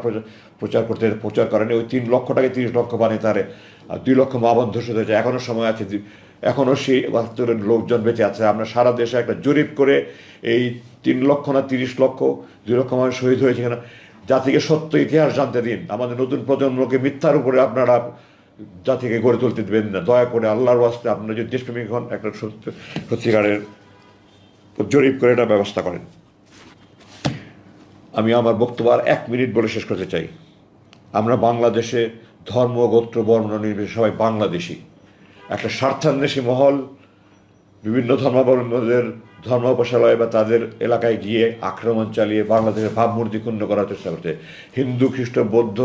S1: প্রচার করেনি। ওই 3 লক্ষটাকে 30 লক্ষ বানিয়ে তারে 2 লক্ষ মা বোন ধর্ষিত হয়েছে। এখনও সময় আছে, এখনও সেই 72 লোকজন বেঁচে আছে। আমরা সারা দেশে একটা জরিপ করে এই 3 লক্ষ না 30 লক্ষ, 2 লক্ষ মানুষ শহীদ হয়েছে কিনা জাতিকে সত্য ইতিহাস জানতে দিন। আমাদের নতুন প্রজন্মকে মিথ্যার উপরে আপনারা জাতিকে গড়ে তুলতে দেবেন না, দয়া করে আল্লাহর ওয়াস্তে। আপনারা যদি দেশপ্রেমিক হন, একটা সত্যিকারের জরিপ করে এটা ব্যবস্থা করেন। আমি আমার বক্তব্য আর 1 মিনিট বলে শেষ করতে চাই। আমরা বাংলাদেশে ধর্ম, গোত্র, বর্ণ নির্বিশেষে সবাই বাংলাদেশি। একটা স্বার্থান্বেষী মহল বিভিন্ন ধর্মাবলম্বীদের ধর্ম উপাসনালয় বা তাদের এলাকায় গিয়ে আক্রমণ চালিয়ে বাংলাদেশের ভাবমূর্তি ক্ষুণ্ণ করার চেষ্টা করছে। হিন্দু, খ্রিস্ট, বৌদ্ধ,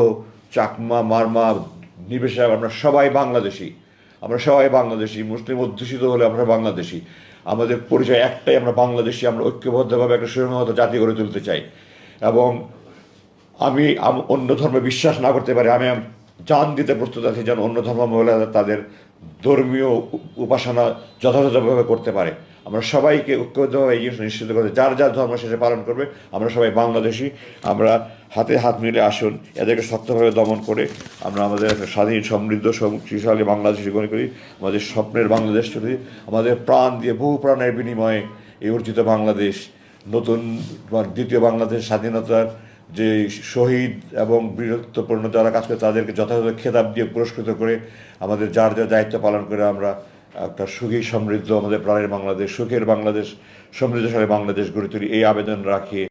S1: চাকমা, মারমা নির্বিশেষে আমরা সবাই বাংলাদেশি। আমরা সবাই বাংলাদেশি। মুসলিম অধ্যুষিত হলে আমরা বাংলাদেশি। আমাদের পরিচয় একটাই, আমরা বাংলাদেশি। আমরা ঐক্যবদ্ধভাবে একটা সুসংহত জাতি গড়ে তুলতে চাই। এবং আমি অন্য ধর্মে বিশ্বাস না করতে পারি, আমি জান দিতে প্রস্তুত আছি যেন অন্য ধর্মাবলম্বীরা তাদের ধর্মীয় উপাসনা যথাযথভাবে করতে পারে। আমরা সবাইকে ঐক্যবদ্ধভাবে এই জিনিস নিশ্চিত করতে, যার যার ধর্ম শেষে পালন করবে। আমরা সবাই বাংলাদেশি। আমরা হাতে হাত মিলে আসুন, এদেরকে শক্তভাবে দমন করে আমরা আমাদের একটা স্বাধীন, সমৃদ্ধ, শক্তিশালী বাংলাদেশি গড়ে করি। আমাদের স্বপ্নের বাংলাদেশ তৈরি, আমাদের প্রাণ দিয়ে, বহু প্রাণের বিনিময়ে এই অর্জিত বাংলাদেশ, নতুন দ্বিতীয় বাংলাদেশ স্বাধীনতার যে শহীদ এবং বীরত্বপূর্ণ যারা কাজ করে তাদেরকে যথাযথ খেতাব দিয়ে পুরস্কৃত করে আমাদের যার যার দায়িত্ব পালন করে আমরা একটা সুখী, সমৃদ্ধ, আমাদের প্রাণের বাংলাদেশ, সুখের বাংলাদেশ, সমৃদ্ধশালী বাংলাদেশ গড়ে তুলি, এই আবেদন রাখি।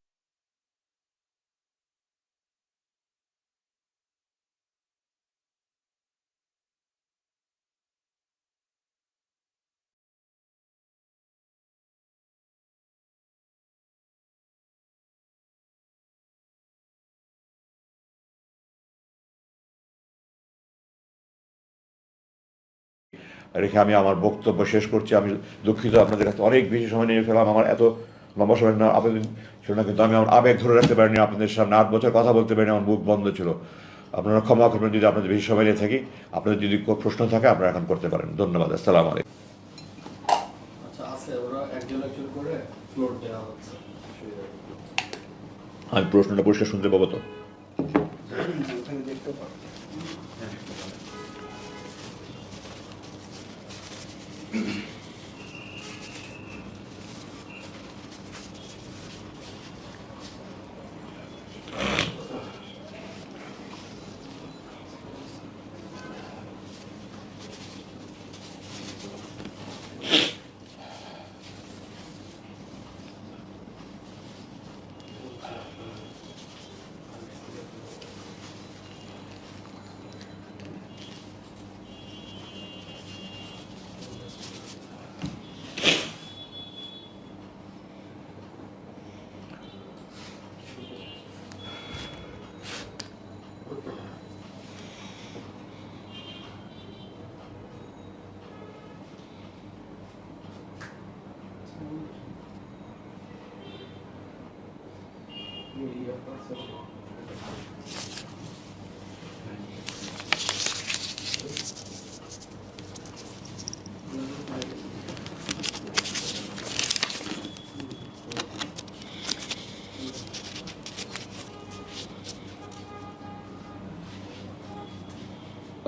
S1: রেখে আমি আমার বক্তব্য শেষ করছি। আমি দুঃখিত, আপনাদের কাছে অনেক বেশি সময় নিয়ে ফেলাম। আমার এত লম্বা সময় না আপনাদের ছিল না, কিন্তু আমি আমার আবেগ ধরে রাখতে পারিনি। আপনাদের সামনে 8 বছর কথা বলতে পারিনি, আমার মুখ বন্ধ ছিল। আপনারা ক্ষমা করবেন যদি আপনাদের বেশি সময় নিয়ে থাকি। আপনাদের যদি কোনো প্রশ্ন থাকে আপনারা এখন করতে পারেন। ধন্যবাদ। আসসালামু আলাইকুম। আমি প্রশ্নটা পরিষ্কার শুনতে পাবো তো?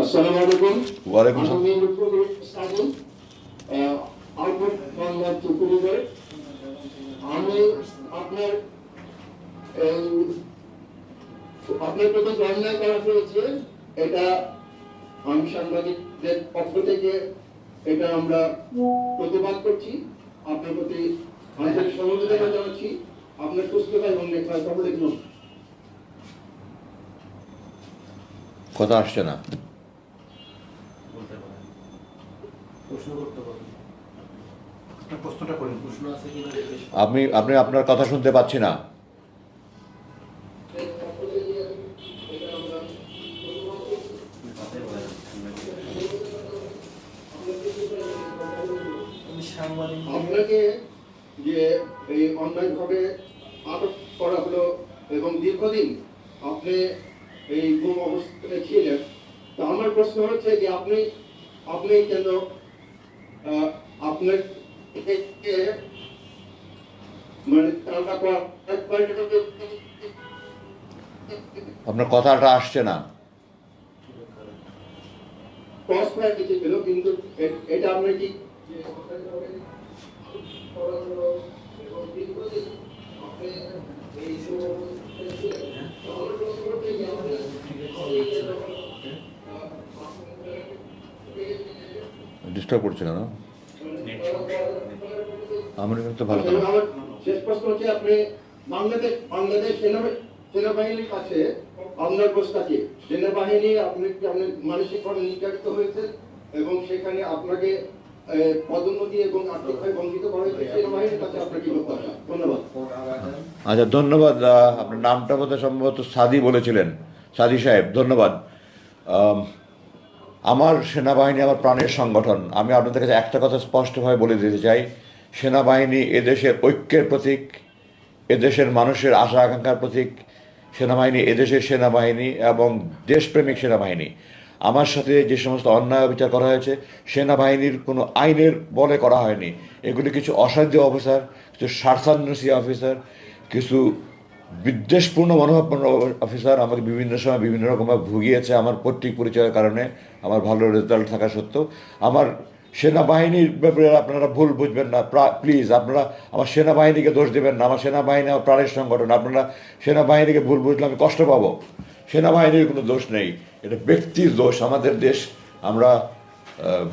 S2: আসসালামু আলাইকুম।
S1: ওয়ালাইকুম আসসালাম।
S2: আমি লুৎফুল ইসলাম, আউটপুট বাংলা চুকুরিদের। আমি আপনার আপনার প্রতি অন্যায় করা হয়েছে, এটা আমি সাংবাদিকদের পক্ষ থেকে এটা আমরা প্রতিবাদ করছি। আপনার প্রতি আন্তরিক সমবেদনা জানাচ্ছি। আপনার সুস্থতা এবং নেখায় সকলের জন্য।
S1: কথা আসছে না। আপনি আপনার কথা শুনতে পাচ্ছি না।
S2: আপনাকে যে এই অন্যায়ভাবে আটক করা হলো এবং দীর্ঘদিন আপনি এই গুম অবস্থায় ছিলেন, তো আমার প্রশ্ন হচ্ছে যে আপনি কেন আপনার মানে
S1: আপনার কথাটা আসছে না।
S2: ক্রস ফায়ার কিছু ছিল, কিন্তু এটা আপনি কি
S1: ডিস্টার্ব করছে না? আমার এখানে তো ভালো।
S2: আমার শেষ প্রশ্ন হচ্ছে, আপনি বাংলাদেশ সেনাবাহিনীর কাছে আপনার প্রস্তাবে সেনাবাহিনী আপনি মানসিকভাবে নির্যাতিত হয়েছে এবং সেখানে আপনাকে পদোন্নতি এবং আর্থিকভাবে বঞ্চিত করা হয়েছে সেনাবাহিনীর কাছে আপনার কি প্রত্যাশা? ধন্যবাদ।
S1: আচ্ছা, ধন্যবাদ। আপনার নামটা বোধহয় সম্ভবত সাদি বলেছিলেন, সাদি সাহেব, ধন্যবাদ। আম, আমার সেনাবাহিনী আমার প্রাণের সংগঠন। আমি আপনাদের কাছে একটা কথা স্পষ্টভাবে বলে দিতে চাই, সেনাবাহিনী এদেশের ঐক্যের প্রতীক, এদেশের মানুষের আশা আকাঙ্ক্ষার প্রতীক। সেনাবাহিনী এদেশের সেনাবাহিনী এবং দেশপ্রেমিক সেনাবাহিনী। আমার সাথে যে সমস্ত অন্যায় অবিচার করা হয়েছে সেনাবাহিনীর কোনো আইনের বলে করা হয়নি। এগুলি কিছু অসাধ্য অফিসার, কিছু স্বার্থান্বেষী অফিসার, কিছু বিদ্বেষপূর্ণ মনোভাবপূর্ণ অফিসার আমাকে বিভিন্ন সময় বিভিন্ন রকমভাবে ভুগিয়েছে আমার পৈতৃক পরিচয়ের কারণে, আমার ভালো রেজাল্ট থাকা সত্ত্বেও। আমার সেনাবাহিনীর ব্যাপারে আপনারা ভুল বুঝবেন না প্লিজ। আপনারা আমার সেনাবাহিনীকে দোষ দেবেন না। আমার সেনাবাহিনী আমার প্রাণের সংগঠন। আপনারা সেনাবাহিনীকে ভুল বুঝলে আমি কষ্ট পাবো। সেনাবাহিনীর কোনো দোষ নেই, এটা ব্যক্তির দোষ। আমাদের দেশ, আমরা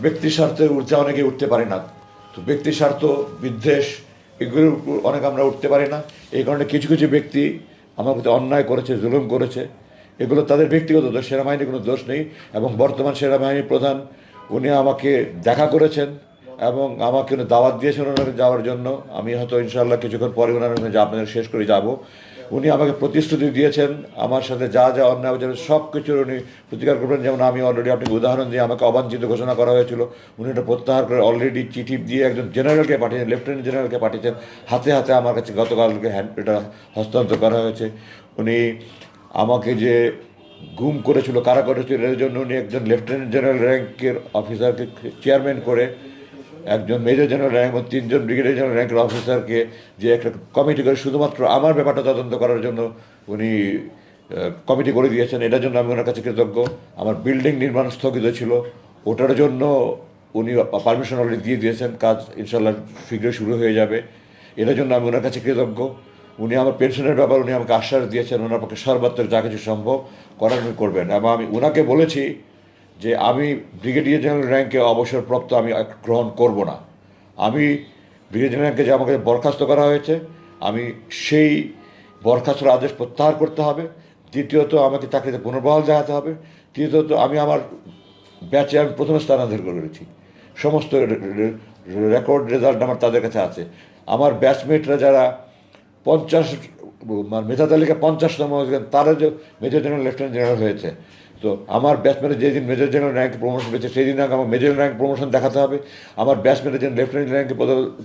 S1: ব্যক্তি স্বার্থের ঊর্ধ্বে অনেকে উঠতে পারি না। তো ব্যক্তি স্বার্থ, বিদ্বেষ, এগুলোর উপর অনেক আমরা উঠতে পারি না। এই কারণে কিছু কিছু ব্যক্তি আমার প্রতি অন্যায় করেছে, জুলুম করেছে, এগুলো তাদের ব্যক্তিগত দোষ, সেনাবাহিনীর কোনো দোষ নেই। এবং বর্তমান সেনাবাহিনীর প্রধান উনি আমাকে দেখা করেছেন এবং আমাকে উনি দাওয়াত দিয়েছেন ওনাকে যাওয়ার জন্য। আমি হয়তো ইনশাআল্লাহ কিছুক্ষণ পরে ওনার যা আপনাদের শেষ করে যাব। উনি আমাকে প্রতিশ্রুতি দিয়েছেন আমার সাথে যা যা অন্যায় হয়েছে সব কিছুর উনি প্রতিকার করবেন। যেমন আমি অলরেডি আপনাকে উদাহরণ দিয়ে আমাকে অবাঞ্ছিত ঘোষণা করা হয়েছিল, উনি এটা প্রত্যাহার করে অলরেডি চিঠি দিয়ে একজন জেনারেলকে পাঠিয়েছেন, লেফটেন্যান্ট জেনারেলকে পাঠিয়েছেন। হাতে হাতে আমার কাছে গতকালকে এটা হস্তান্তর করা হয়েছে। উনি আমাকে যে গুম করেছিল, কারা করেছিল, এর জন্য উনি একজন লেফটেন্যান্ট জেনারেল র্যাঙ্কের অফিসারকে চেয়ারম্যান করে, একজন মেজর জেনারেল র্যাঙ্ক এবং 3জন ব্রিগেডিয়ার জেনারেল র্যাঙ্কের অফিসারকে যে একটা কমিটি করে শুধুমাত্র আমার ব্যাপারটা তদন্ত করার জন্য উনি কমিটি করে দিয়েছেন। এটার জন্য আমি ওনার কাছে কৃতজ্ঞ। আমার বিল্ডিং নির্মাণ স্থগিত ছিল, ওটার জন্য উনি পারমিশন অলরেডি দিয়ে দিয়েছেন, কাজ ইনশাল্লাহ শীঘ্রই শুরু হয়ে যাবে। এটার জন্য আমি ওনার কাছে কৃতজ্ঞ। উনি আমার পেনশনের ব্যাপার উনি আমাকে আশ্বাস দিয়েছেন, ওনার পক্ষে সর্বাত্মক যা কিছু সম্ভব করার উনি করবেন। এবং আমি ওনাকে বলেছি যে আমি ব্রিগেডিয়ার জেনারেল র্যাঙ্কে অবসরপ্রাপ্ত আমি গ্রহণ করব না। আমি ব্রিগেডিয়ার র্যাঙ্কে যে আমাকে বরখাস্ত করা হয়েছে, আমি সেই বরখাস্তর আদেশ প্রত্যাহার করতে হবে। দ্বিতীয়ত আমাকে চাকরিতে পুনর্বহাল দেখাতে হবে। তৃতীয়ত আমি আমার ব্যাচে আমি প্রথম স্থান অধিকার করেছি, সমস্ত রেকর্ড রেজাল্ট আমার তাদের কাছে আছে। আমার ব্যাচমেটরা যারা 50 মানে মেধা তালিকা 50তম তারা যে মেজর জেনারেল লেফটেন্যান্ট জেনারেল হয়েছে। তো আমার ব্যাচমেটের যেদিন মেজর জেনারেল র্যাঙ্কে প্রমোশন পেয়েছে সেই দিন আগে আমার মেজর র্যাঙ্ক প্রমোশন দেখাতে হবে। আমার ব্যাচমেটের যেন লেফটেন্যান্ট র্যাঙ্কে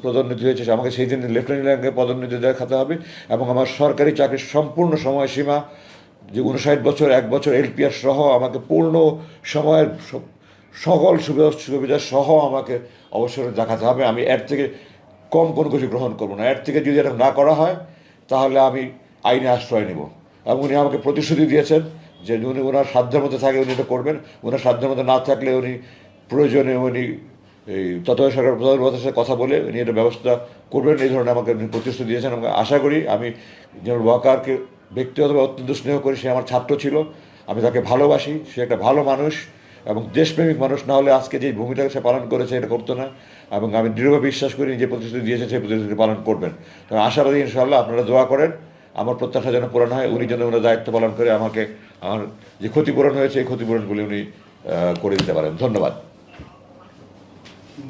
S1: পদোন্নতি হয়েছে আমাকে সেই দিন লেফটেন্যান্ট র্যাঙ্কে পদোন্নতি দেখাতে হবে। এবং আমার সরকারি চাকরির সম্পূর্ণ সময়সীমা যে 59 বছর, 1 বছর এলপিআর সহ আমাকে পূর্ণ সময়ের সকল সুবিধা সহ আমাকে অবসর দেখাতে হবে। আমি এর থেকে কম কোনো কিছু গ্রহণ করবো না। এর থেকে যদি এটা না করা হয় তাহলে আমি আইনে আশ্রয় নেব। এবং উনি আমাকে প্রতিশ্রুতি দিয়েছেন যে উনি ওনার সাধ্যের মধ্যে থাকে উনি এটা করবেন, ওনার সাধ্যের মধ্যে না থাকলে উনি প্রয়োজনে উনি এই তত্ত্বাবধায়ক সরকার প্রধানমন্ত্রীর সাথে কথা বলে উনি এটা ব্যবস্থা করবেন, এই ধরনের আমাকে উনি প্রতিশ্রুতি দিয়েছেন। আমাকে আশা করি, আমি জেনারেল ওয়াকারকে ব্যক্তিগতভাবে অত্যন্ত স্নেহ করি, সে আমার ছাত্র ছিল, আমি তাকে ভালোবাসি, সে একটা ভালো মানুষ এবং দেশপ্রেমিক মানুষ। না হলে আজকে যে ভূমিটাকে সে পালন করেছে এটা করতো না। এবং আমি দৃঢ়ভাবে বিশ্বাস করি যে প্রতিশ্রুতি দিয়েছে সেই প্রতিশ্রুতি পালন করবেন। তো আশাবাদী ইনশাআল্লাহ, আপনারা দোয়া করেন আমার প্রত্যাশা যেন পূরণ হয়, উনি যেন ওনার দায়িত্ব পালন করে আমাকে আমার যে ক্ষতিপূরণ হয়েছে এই ক্ষতিপূরণগুলি উনি করে দিতে পারেন। ধন্যবাদ।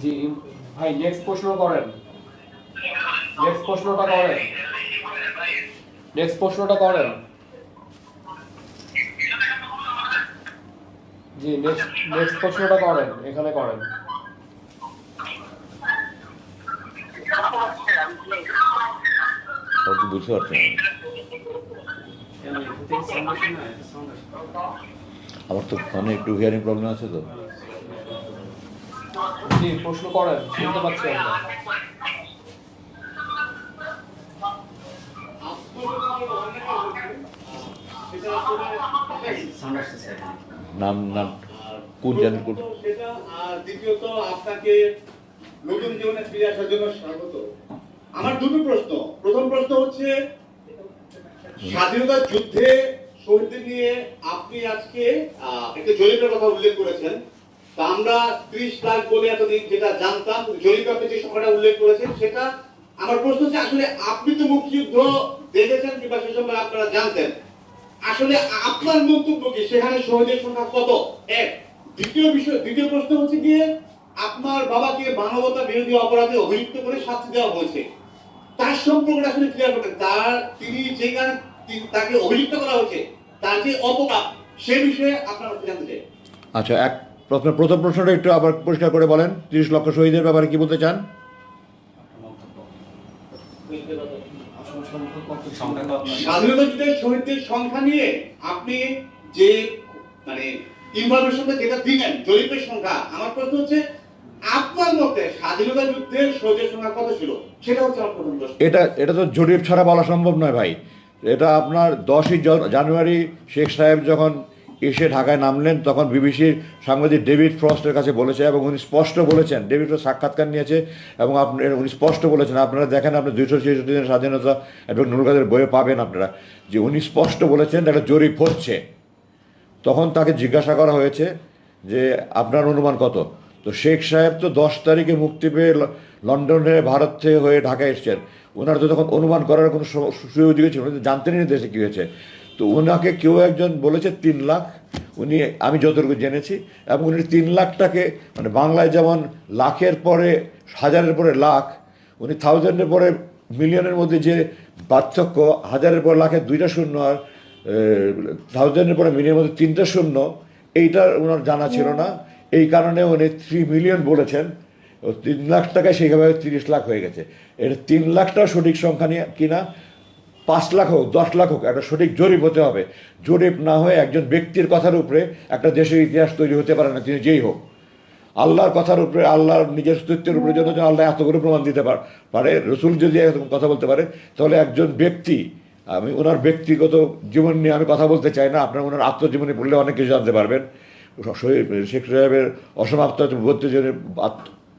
S3: জি ভাই, নেক্সট প্রশ্ন করেন। নেক্সট প্রশ্নটা করেন। নেক্সট প্রশ্নটা করেন। জি নেক্সট প্রশ্নটা করেন, এখানে করেন।
S1: বুঝতে পারছেন, আমার তো ফোনে একটু হিয়ারিং প্রবলেম আছে তো।
S3: জি প্রশ্ন করেন, শুনতে পাচ্ছি আমরা।
S1: নাম নাম কোন চ্যানেল কোন?
S4: সেটা আর দ্বিতীয়ত আপনাকে নতুন জীবনে ফিরে আসার জন্য স্বাগত। আমার দুটো প্রশ্ন। প্রথম প্রশ্ন হচ্ছে, স্বাধীনতা যুদ্ধে শহীদদের নিয়ে আপনি আজকে একটা জরিপের কথা উল্লেখ করেছেন। তা আমরা 30 লাখ বলে এতদিন যেটা জানতাম, জরিপে আপনি যে সংখ্যাটা উল্লেখ করেছেন সেটা, আমার প্রশ্ন হচ্ছে আসলে আপনি তো মুক্তিযুদ্ধ দেখেছেন কিংবা সে সময় আপনারা জানতেন, আসলে আপনার মন্তব্য কি সেখানে শহীদের সংখ্যা কত? এক। দ্বিতীয় প্রশ্ন হচ্ছে গিয়ে আপনার বাবাকে মানবতা বিরোধী অপরাধে অভিযুক্ত করে শাস্তি দেওয়া হয়েছে, তার সম্পর্কটা আসলে ক্লিয়ার করতেন। তিনি যেখানে তাকে অভিযুক্ত করা হয়েছে, তার যে অপরাধ সে বিষয়ে আপনার কাছে জানতে চাই।
S1: আচ্ছা, প্রথম প্রশ্নটা একটু আবার পরিষ্কার করে বলেন, 30 লক্ষ শহীদের ব্যাপারে কি বলতে চান?
S4: স্বাধীনতা যুদ্ধের শহীদদের সংখ্যা নিয়ে আপনি যে মানে ইনফরমেশনটা যেটা দিলেন, জরিপের সংখ্যা, আমার প্রশ্ন হচ্ছে আপনার মতে স্বাধীনতা যুদ্ধের শহীদের সংখ্যা কত ছিল, সেটা হচ্ছে আমার প্রথম প্রশ্ন।
S1: এটা তো জরিপ ছাড়া বলা সম্ভব নয় ভাই। এটা আপনার 10ই জানুয়ারি শেখ সাহেব যখন এসে ঢাকায় নামলেন, তখন বিবিসির সাংবাদিক ডেভিড ফ্রস্টের কাছে বলেছে, এবং উনি স্পষ্ট বলেছেন, ডেভিড ফ্রস্ট সাক্ষাৎকার নিয়েছে, এবং উনি স্পষ্ট বলেছেন, আপনারা দেখেন, আপনি 266 দিনের স্বাধীনতা এবং নুরুল কাদের বইয়ে পাবেন আপনারা, যে উনি স্পষ্ট বলেছেন একটা জরিপ হচ্ছে। তখন তাকে জিজ্ঞাসা করা হয়েছে যে আপনার অনুমান কত। তো শেখ সাহেব তো 10 তারিখে মুক্তি পেয়ে লন্ডনে ভারত থেকে হয়ে ঢাকায় এসছেন, ওনার তো তখন অনুমান করার কোনো সুযোগ ছিল, উনি তো জানতেনই না দেশে কী হয়েছে। তো ওনাকে কেউ একজন বলেছে 3 লাখ, উনি, আমি যতটুকু জেনেছি, এবং উনি 3 লাখটাকে, মানে বাংলায় যেমন লাখের পরে হাজারের পরে লাখ, উনি থাউজেন্ডের পরে মিলিয়নের মধ্যে যে পার্থক্য, হাজারের পর লাখের 2টা শূন্য আর থাউজেন্ডের পরে মিলিয়নের মধ্যে 3টা শূন্য, এইটা ওনার জানা ছিল না। এই কারণে উনি 3 মিলিয়ন বলেছেন। 3 লাখ টাকায় সেইভাবে 30 লাখ হয়ে গেছে। এটা 3 লাখটাও সঠিক সংখ্যা নিয়ে কিনা, 5 লাখ হোক 10 লাখ হোক, একটা সঠিক জরিপ হতে হবে। জরিপ না হয়ে একজন ব্যক্তির কথার উপরে একটা দেশের ইতিহাস তৈরি হতে পারে না, তিনি যেই হোক। আল্লাহর কথার উপরে, আল্লাহর নিজের অস্তিত্বের উপরে জন্য আল্লাহ এতগুলো প্রমাণ দিতে পারে, রসুল যদি এরকম কথা বলতে পারে, তাহলে একজন ব্যক্তি, আমি ওনার ব্যক্তিগত জীবন নিয়ে আমি কথা বলতে চাই না, আপনার ওনার আত্মজীবনী পড়লে অনেক কিছু জানতে পারবেন। শেখ সাহেবের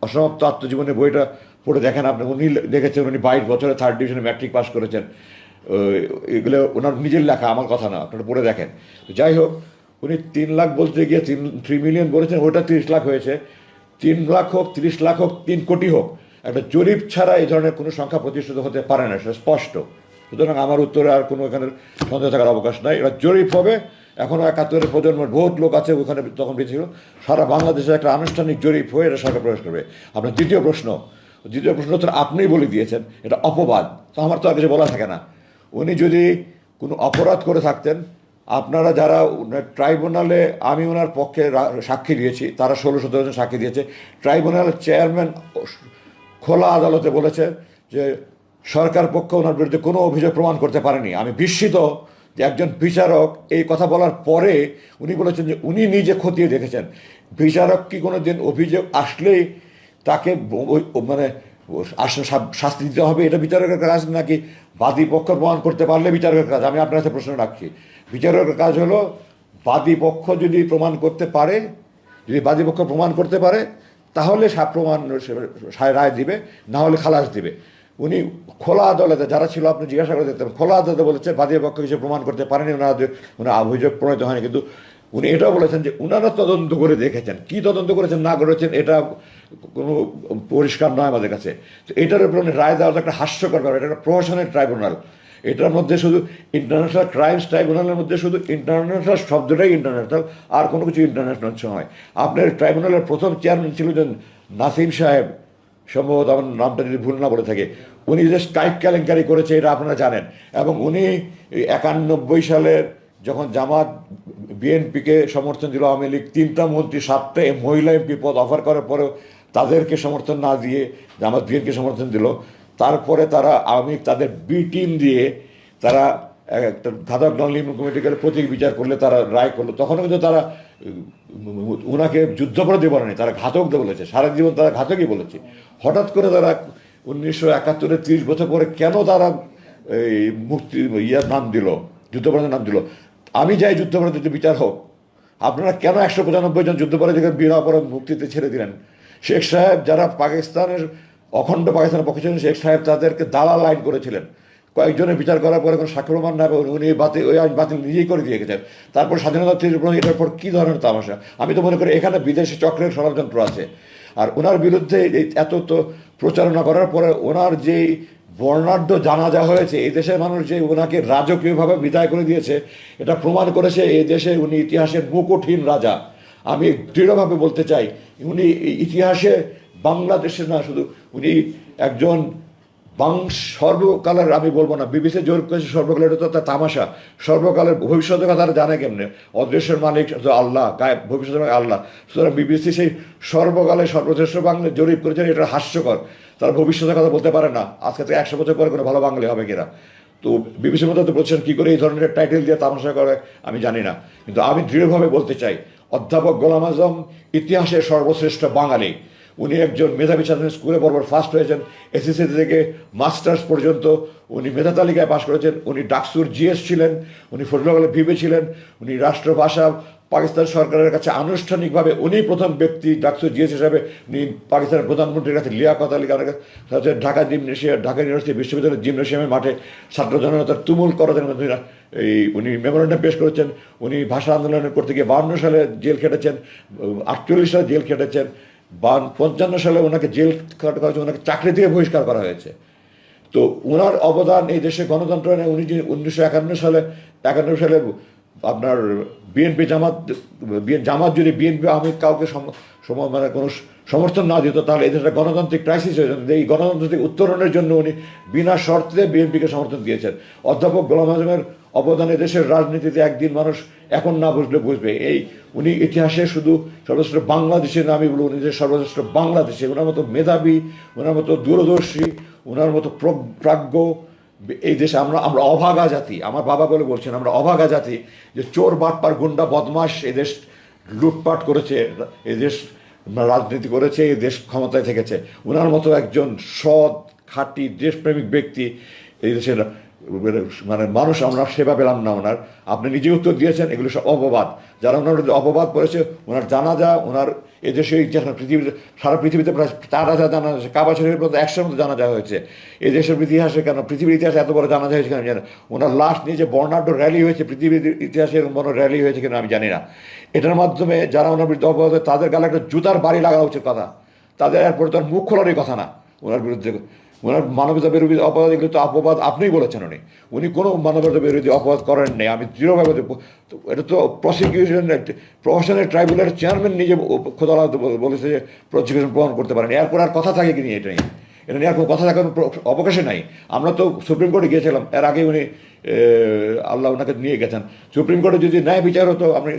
S1: অসমাপ্ত আত্মজীবনের বইটা পড়ে দেখেন আপনি, উনি দেখেছেন, উনি 22 বছরে 3rd ডিভিশনে ম্যাট্রিক পাস করেছেন। এগুলো ওনার নিজের লেখা, আমার কথা না, আপনারা পড়ে দেখেন। যাই হোক, উনি 3 লাখ বলতে গিয়ে 3 মিলিয়ন বলেছেন, ওটা 30 লাখ হয়েছে। 3 লাখ হোক, 30 লাখ হোক, 3 কোটি হোক, একটা জরিপ ছাড়া এই ধরনের কোনো সংখ্যা প্রতিষ্ঠিত হতে পারে না, সেটা স্পষ্ট। সুতরাং আমার উত্তরে আর কোনো এখানে সন্দেহ থাকার অবকাশ নাই, এটা জরিপ হবে। এখনও 71 প্রজন্মের বহুত লোক আছে ওখানে, তখন বেঁচে ছিল। সারা বাংলাদেশে একটা আনুষ্ঠানিক জরিপ হয়ে এটা সরকার প্রবেশ করবে। আপনার দ্বিতীয় প্রশ্ন তো আপনিই বলে দিয়েছেন, এটা অপবাদ, তো আমার তো আর কিছু বলা থাকে না। উনি যদি কোনো অপরাধ করে থাকতেন, আপনারা যারা ট্রাইব্যুনালে, আমি ওনার পক্ষে সাক্ষী দিয়েছি, তারা 16-17 জন সাক্ষী দিয়েছে। ট্রাইব্যুনালের চেয়ারম্যান খোলা আদালতে বলেছে যে সরকার পক্ষ ওনার বিরুদ্ধে কোনো অভিযোগ প্রমাণ করতে পারেনি। আমি বিস্মিত যে একজন বিচারক এই কথা বলার পরে উনি বলেছেন যে উনি নিজে খতিয়ে দেখেছেন। বিচারক কি কোনো দিন অভিযোগ আসলেই তাকে মানে শাস্তি দিতে হবে, এটা বিচারকের কাজ, নাকি বাদী পক্ষ প্রমাণ করতে পারলে বিচারকের কাজ? আমি আপনার কাছে প্রশ্ন রাখছি, বিচারকের কাজ হলো বাদী পক্ষ যদি প্রমাণ করতে পারে, যদি বাদী পক্ষ প্রমাণ করতে পারে তাহলে প্রমাণ রায় দিবে, না হলে খালাস দিবে। উনি খোলা আদালতে, যারা ছিল আপনি জিজ্ঞাসা করে দেখতেন, খোলা আদালতে বলেছে বাদী পক্ষ কিছু প্রমাণ করতে পারেনি, ওনার অভিযোগ প্রণীত হয়নি। কিন্তু উনি এটাও বলেছেন যে ওনারা তদন্ত করে দেখেছেন, কি তদন্ত করেছেন না করেছেন এটা কোনো পরিষ্কার নয় আমাদের কাছে। তো এটার উপর উনি রায় দেওয়া একটা হাস্যকর ব্যাপার। এটা একটা প্রহসনের ট্রাইব্যুনাল, এটার মধ্যে শুধু ইন্টারন্যাশনাল ক্রাইমস ট্রাইব্যুনালের মধ্যে শুধু ইন্টারন্যাশনাল শব্দটাই ইন্টারন্যাশনাল, আর কোনো কিছু ইন্টারন্যাশনাল নয়। আপনার ট্রাইব্যুনালের প্রথম চেয়ারম্যান ছিল যে নাসিম সাহেব, সম্ভবত আমার নামটা যদি ভুল না বলে থাকে, উনি যে স্ট্রাইক কেলেঙ্কারি করেছে এটা আপনারা জানেন। এবং উনি 91 সালের যখন জামাত বিএনপিকে সমর্থন দিল, আওয়ামী লীগ 3টা মন্ত্রী 7টা মহিলা এমপি পদ অফার করার পরেও তাদেরকে সমর্থন না দিয়ে জামাত বিএনপিকে সমর্থন দিল। তারপরে তারা আওয়ামী লীগ তাদের বি টিম দিয়ে তারা একটা ঘাতক নন লিমিটেড কমিটিকে প্রতীক বিচার করলে, তারা রায় করলো। তখনও কিন্তু তারা ওনাকে যুদ্ধাপরাধী বলেনি, তারা ঘাতক বলেছে, সারা জীবন তারা ঘাতকই বলেছে। হঠাৎ করে তারা 1971-এ 30 বছর পরে কেন তারা এই মুক্তি নাম দিল, যুদ্ধাপরাধের নাম দিল? আমি চাই যুদ্ধাপরাধীদের বিচার হোক। আপনারা কেন 195 জন যুদ্ধাপরাধীকে বিনা অপরাধ মুক্তিতে ছেড়ে দিলেন? শেখ সাহেব, যারা পাকিস্তানের অখণ্ড পাকিস্তানের পক্ষে ছিলেন, শেখ সাহেব তাদেরকে দালাল আইন করেছিলেন। কয়েকজনের বিচার করার পরে কোনো সাক্ষ্য প্রমাণ না, উনি ওই আইন বাতিল নিজেই করে দিয়ে গেছেন। তারপর স্বাধীনতা এটার পর কী ধরনের তামাশা! আমি তো মনে করি এখানে বিদেশি চক্রের ষড়যন্ত্র আছে। আর ওনার বিরুদ্ধে এত তো প্রচারণা করার পরে ওনার যেই বর্ণাঢ্য জানাজা হয়েছে, এই দেশের মানুষ যে ওনাকে রাজকীয়ভাবে বিদায় করে দিয়েছে, এটা প্রমাণ করেছে এই দেশে উনি ইতিহাসের মুকুটহীন রাজা। আমি দৃঢ়ভাবে বলতে চাই উনি ইতিহাসে বাংলাদেশে না শুধু, উনি একজন সর্বকালের, আমি বলবো না বিবিসি জোর করেছে সর্বকালের, এটা তো তার তামাশা। সর্বকালের ভবিষ্যতের কথা তারা জানে কেমনে? অদৃশ্যের মালিক আল্লাহ, গায়ে ভবিষ্যতের মালিক আল্লাহ। সুতরাং বিবিসি সেই সর্বকালে সর্বশ্রেষ্ঠ বাংলা জরিপ করেছেন, এটা হাস্যকর। তারা ভবিষ্যতের কথা বলতে পারে না আজকে থেকে 100 বছর পরে কোনো ভালো বাঙালি হবে কিনা। তো বিবিসির মতো তো বলছেন কী করে এই ধরনের টাইটেল দিয়ে তামাশা করে আমি জানি না, কিন্তু আমি দৃঢ়ভাবে বলতে চাই অধ্যাপক গোলাম আজম ইতিহাসের সর্বশ্রেষ্ঠ বাঙালি। উনি একজন মেধাবী ছাত্র, স্কুলে বরাবর ফার্স্ট হয়েছেন, এসএসসি থেকে মাস্টার্স পর্যন্ত উনি মেধা তালিকায় পাশ করেছেন। উনি ডাকসুর জিএস ছিলেন, উনি ফজলুল ভিভে ছিলেন, উনি রাষ্ট্রভাষা পাকিস্তান সরকারের কাছে আনুষ্ঠানিকভাবে উনি প্রথম ব্যক্তি ডাকসুর জিএস হিসাবে উনি পাকিস্তানের প্রধানমন্ত্রীর কাছে লিয়াকত আলী খানের কাছে ঢাকা ইউনিভার্সিটি বিশ্ববিদ্যালয়ের জিমনেশিয়ামের মাঠে ছাত্র জনতার তুমুল করতেন। উনি মেমোরেন্ডাম পেশ করেছেন। উনি ভাষা আন্দোলনের করতে গিয়ে 52 সালে জেল খেটেছেন, 48 সালে জেল খেটেছেন, 55 সালে ওনাকে জেল করা হয়েছে, ওনাকে চাকরি থেকে বহিষ্কার করা হয়েছে। তো ওনার অবদান এই দেশে গণতন্ত্র নেই। উনি যে 1951 সালে আপনার বিএনপি জামাত যদি বিএনপি আমি কাউকে মানে কোনো সমর্থন না দিত তাহলে এই দেশটা গণতান্ত্রিক ক্রাইসিস হয়ে যেত। এই গণতন্ত্র থেকে উত্তরণের জন্য উনি বিনা শর্তে বিএনপিকে সমর্থন দিয়েছেন। অধ্যাপক গোলাম আজমের অবদান দেশের রাজনীতিতে একদিন মানুষ এখন না বুঝলে বুঝবে। উনি ইতিহাসে শুধু সর্বশ্রেষ্ঠ বাংলাদেশে না, আমি বলবো উনি যে সর্বশ্রেষ্ঠ বাংলাদেশে। ওনার মতো মেধাবী, ওনার মতো দূরদর্শী, ওনার মতো প্রাজ্ঞ এই দেশে আমরা অভাগা জাতি। আমার বাবা বলে বলছেন আমরা অভাগা জাতি, যে চোর বাটপার গুন্ডা বদমাশ এই দেশ লুটপাট করেছে, এই দেশ রাজনীতি করেছে, এই দেশ ক্ষমতায় থেকেছে। ওনার মতো একজন সৎ খাঁটি দেশপ্রেমিক ব্যক্তি এই দেশের মানে মানুষ আমরা সেবা পেলাম না ওনার। আপনি নিজে উত্তর দিয়েছেন এগুলো সব অপবাদ। যারা ওনার অপবাদ করেছে ওনার জানাজা, ওনার এদেশে পৃথিবীতে সারা পৃথিবীতে প্রায় 4000 জানাজা, কাবা শরীফের মতো 100 মতো জানাজা হয়েছে। এই দেশের ইতিহাসে কেন, পৃথিবীর ইতিহাসে এত বড় জানাজা হয়েছে কেন আমি জানি না। ওনার লাশ নিয়ে যে বর্ণাঢ্য র্যালি হয়েছে, পৃথিবীর ইতিহাসে এরকম বড় র্যালি হয়েছে কিনা আমি জানি না। এটার মাধ্যমে যারা ওনার বিরুদ্ধে অপবাদ, তাদের গালে একটা জুতার বাড়ি লাগা উচিত কথা। তাদের এরপরে তার মুখ খোলারই কথা না ওনার বিরুদ্ধে। ওনার মানবতা বিরোধী অপরাধ, এগুলো তো অপবাদ আপনিই বলেছেন। উনি কোনো মানবতা বিরোধী অপরাধ করেন নাই। আমি দৃঢ়ভাবে, এটা তো প্রশাসনের ট্রাইব্যুনালের চেয়ারম্যান নিজে খোদা বলেছে যে প্রসিকিউশন প্রমাণ করতে পারেন। এরপর আর কথা থাকে কি নিয়ে এটা নিয়ে, এটা নিয়ে আর কোনো কথা থাকার অবকাশে নাই। আমরা তো সুপ্রিম কোর্টে গিয়েছিলাম, এর আগে উনি আল্লাহ ওনাকে নিয়ে গেছেন। সুপ্রিম কোর্টে যদি ন্যায় বিচার হতো, আমি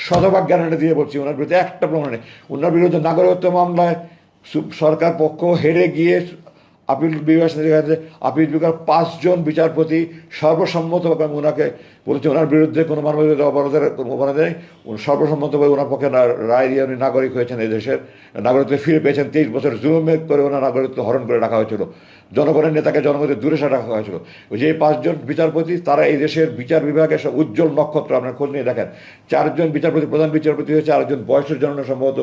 S1: শতভাগ গ্যারান্টি দিয়ে বলছি ওনার বিরুদ্ধে একটা প্রমাণ নেই। ওনার বিরুদ্ধে নাগরিকত্ব মামলায় সরকার পক্ষ হেরে গিয়ে আপিল বিভাগ আপিল বিভাগের 5 জন বিচারপতি সর্বসম্মতভাবে ওনাকে বলেছে ওনার বিরুদ্ধে কোনো মানবাধিকার অপরাধের কোনো অপরাধ নেই। সর্বসম্মতভাবে ওনার পক্ষে রায় দিয়ে উনি নাগরিক হয়েছেন, এই দেশের নাগরিকত্ব ফিরে পেয়েছেন। 23 বছর জুলুমে করে ওনার নাগরিকত্ব হরণ করে রাখা হয়েছিল, জনগণের নেতাকে জনগণের দূরে সরে রাখা হয়েছিল। ওই যে 5 জন বিচারপতি, তারা এই দেশের বিচার বিভাগের সব উজ্জ্বল নক্ষত্র। আপনার খোঁজ নিয়ে দেখেন, 4 জন বিচারপতি প্রধান বিচারপতি হয়েছে, 4 জন বয়সের জন্য সম্ভবত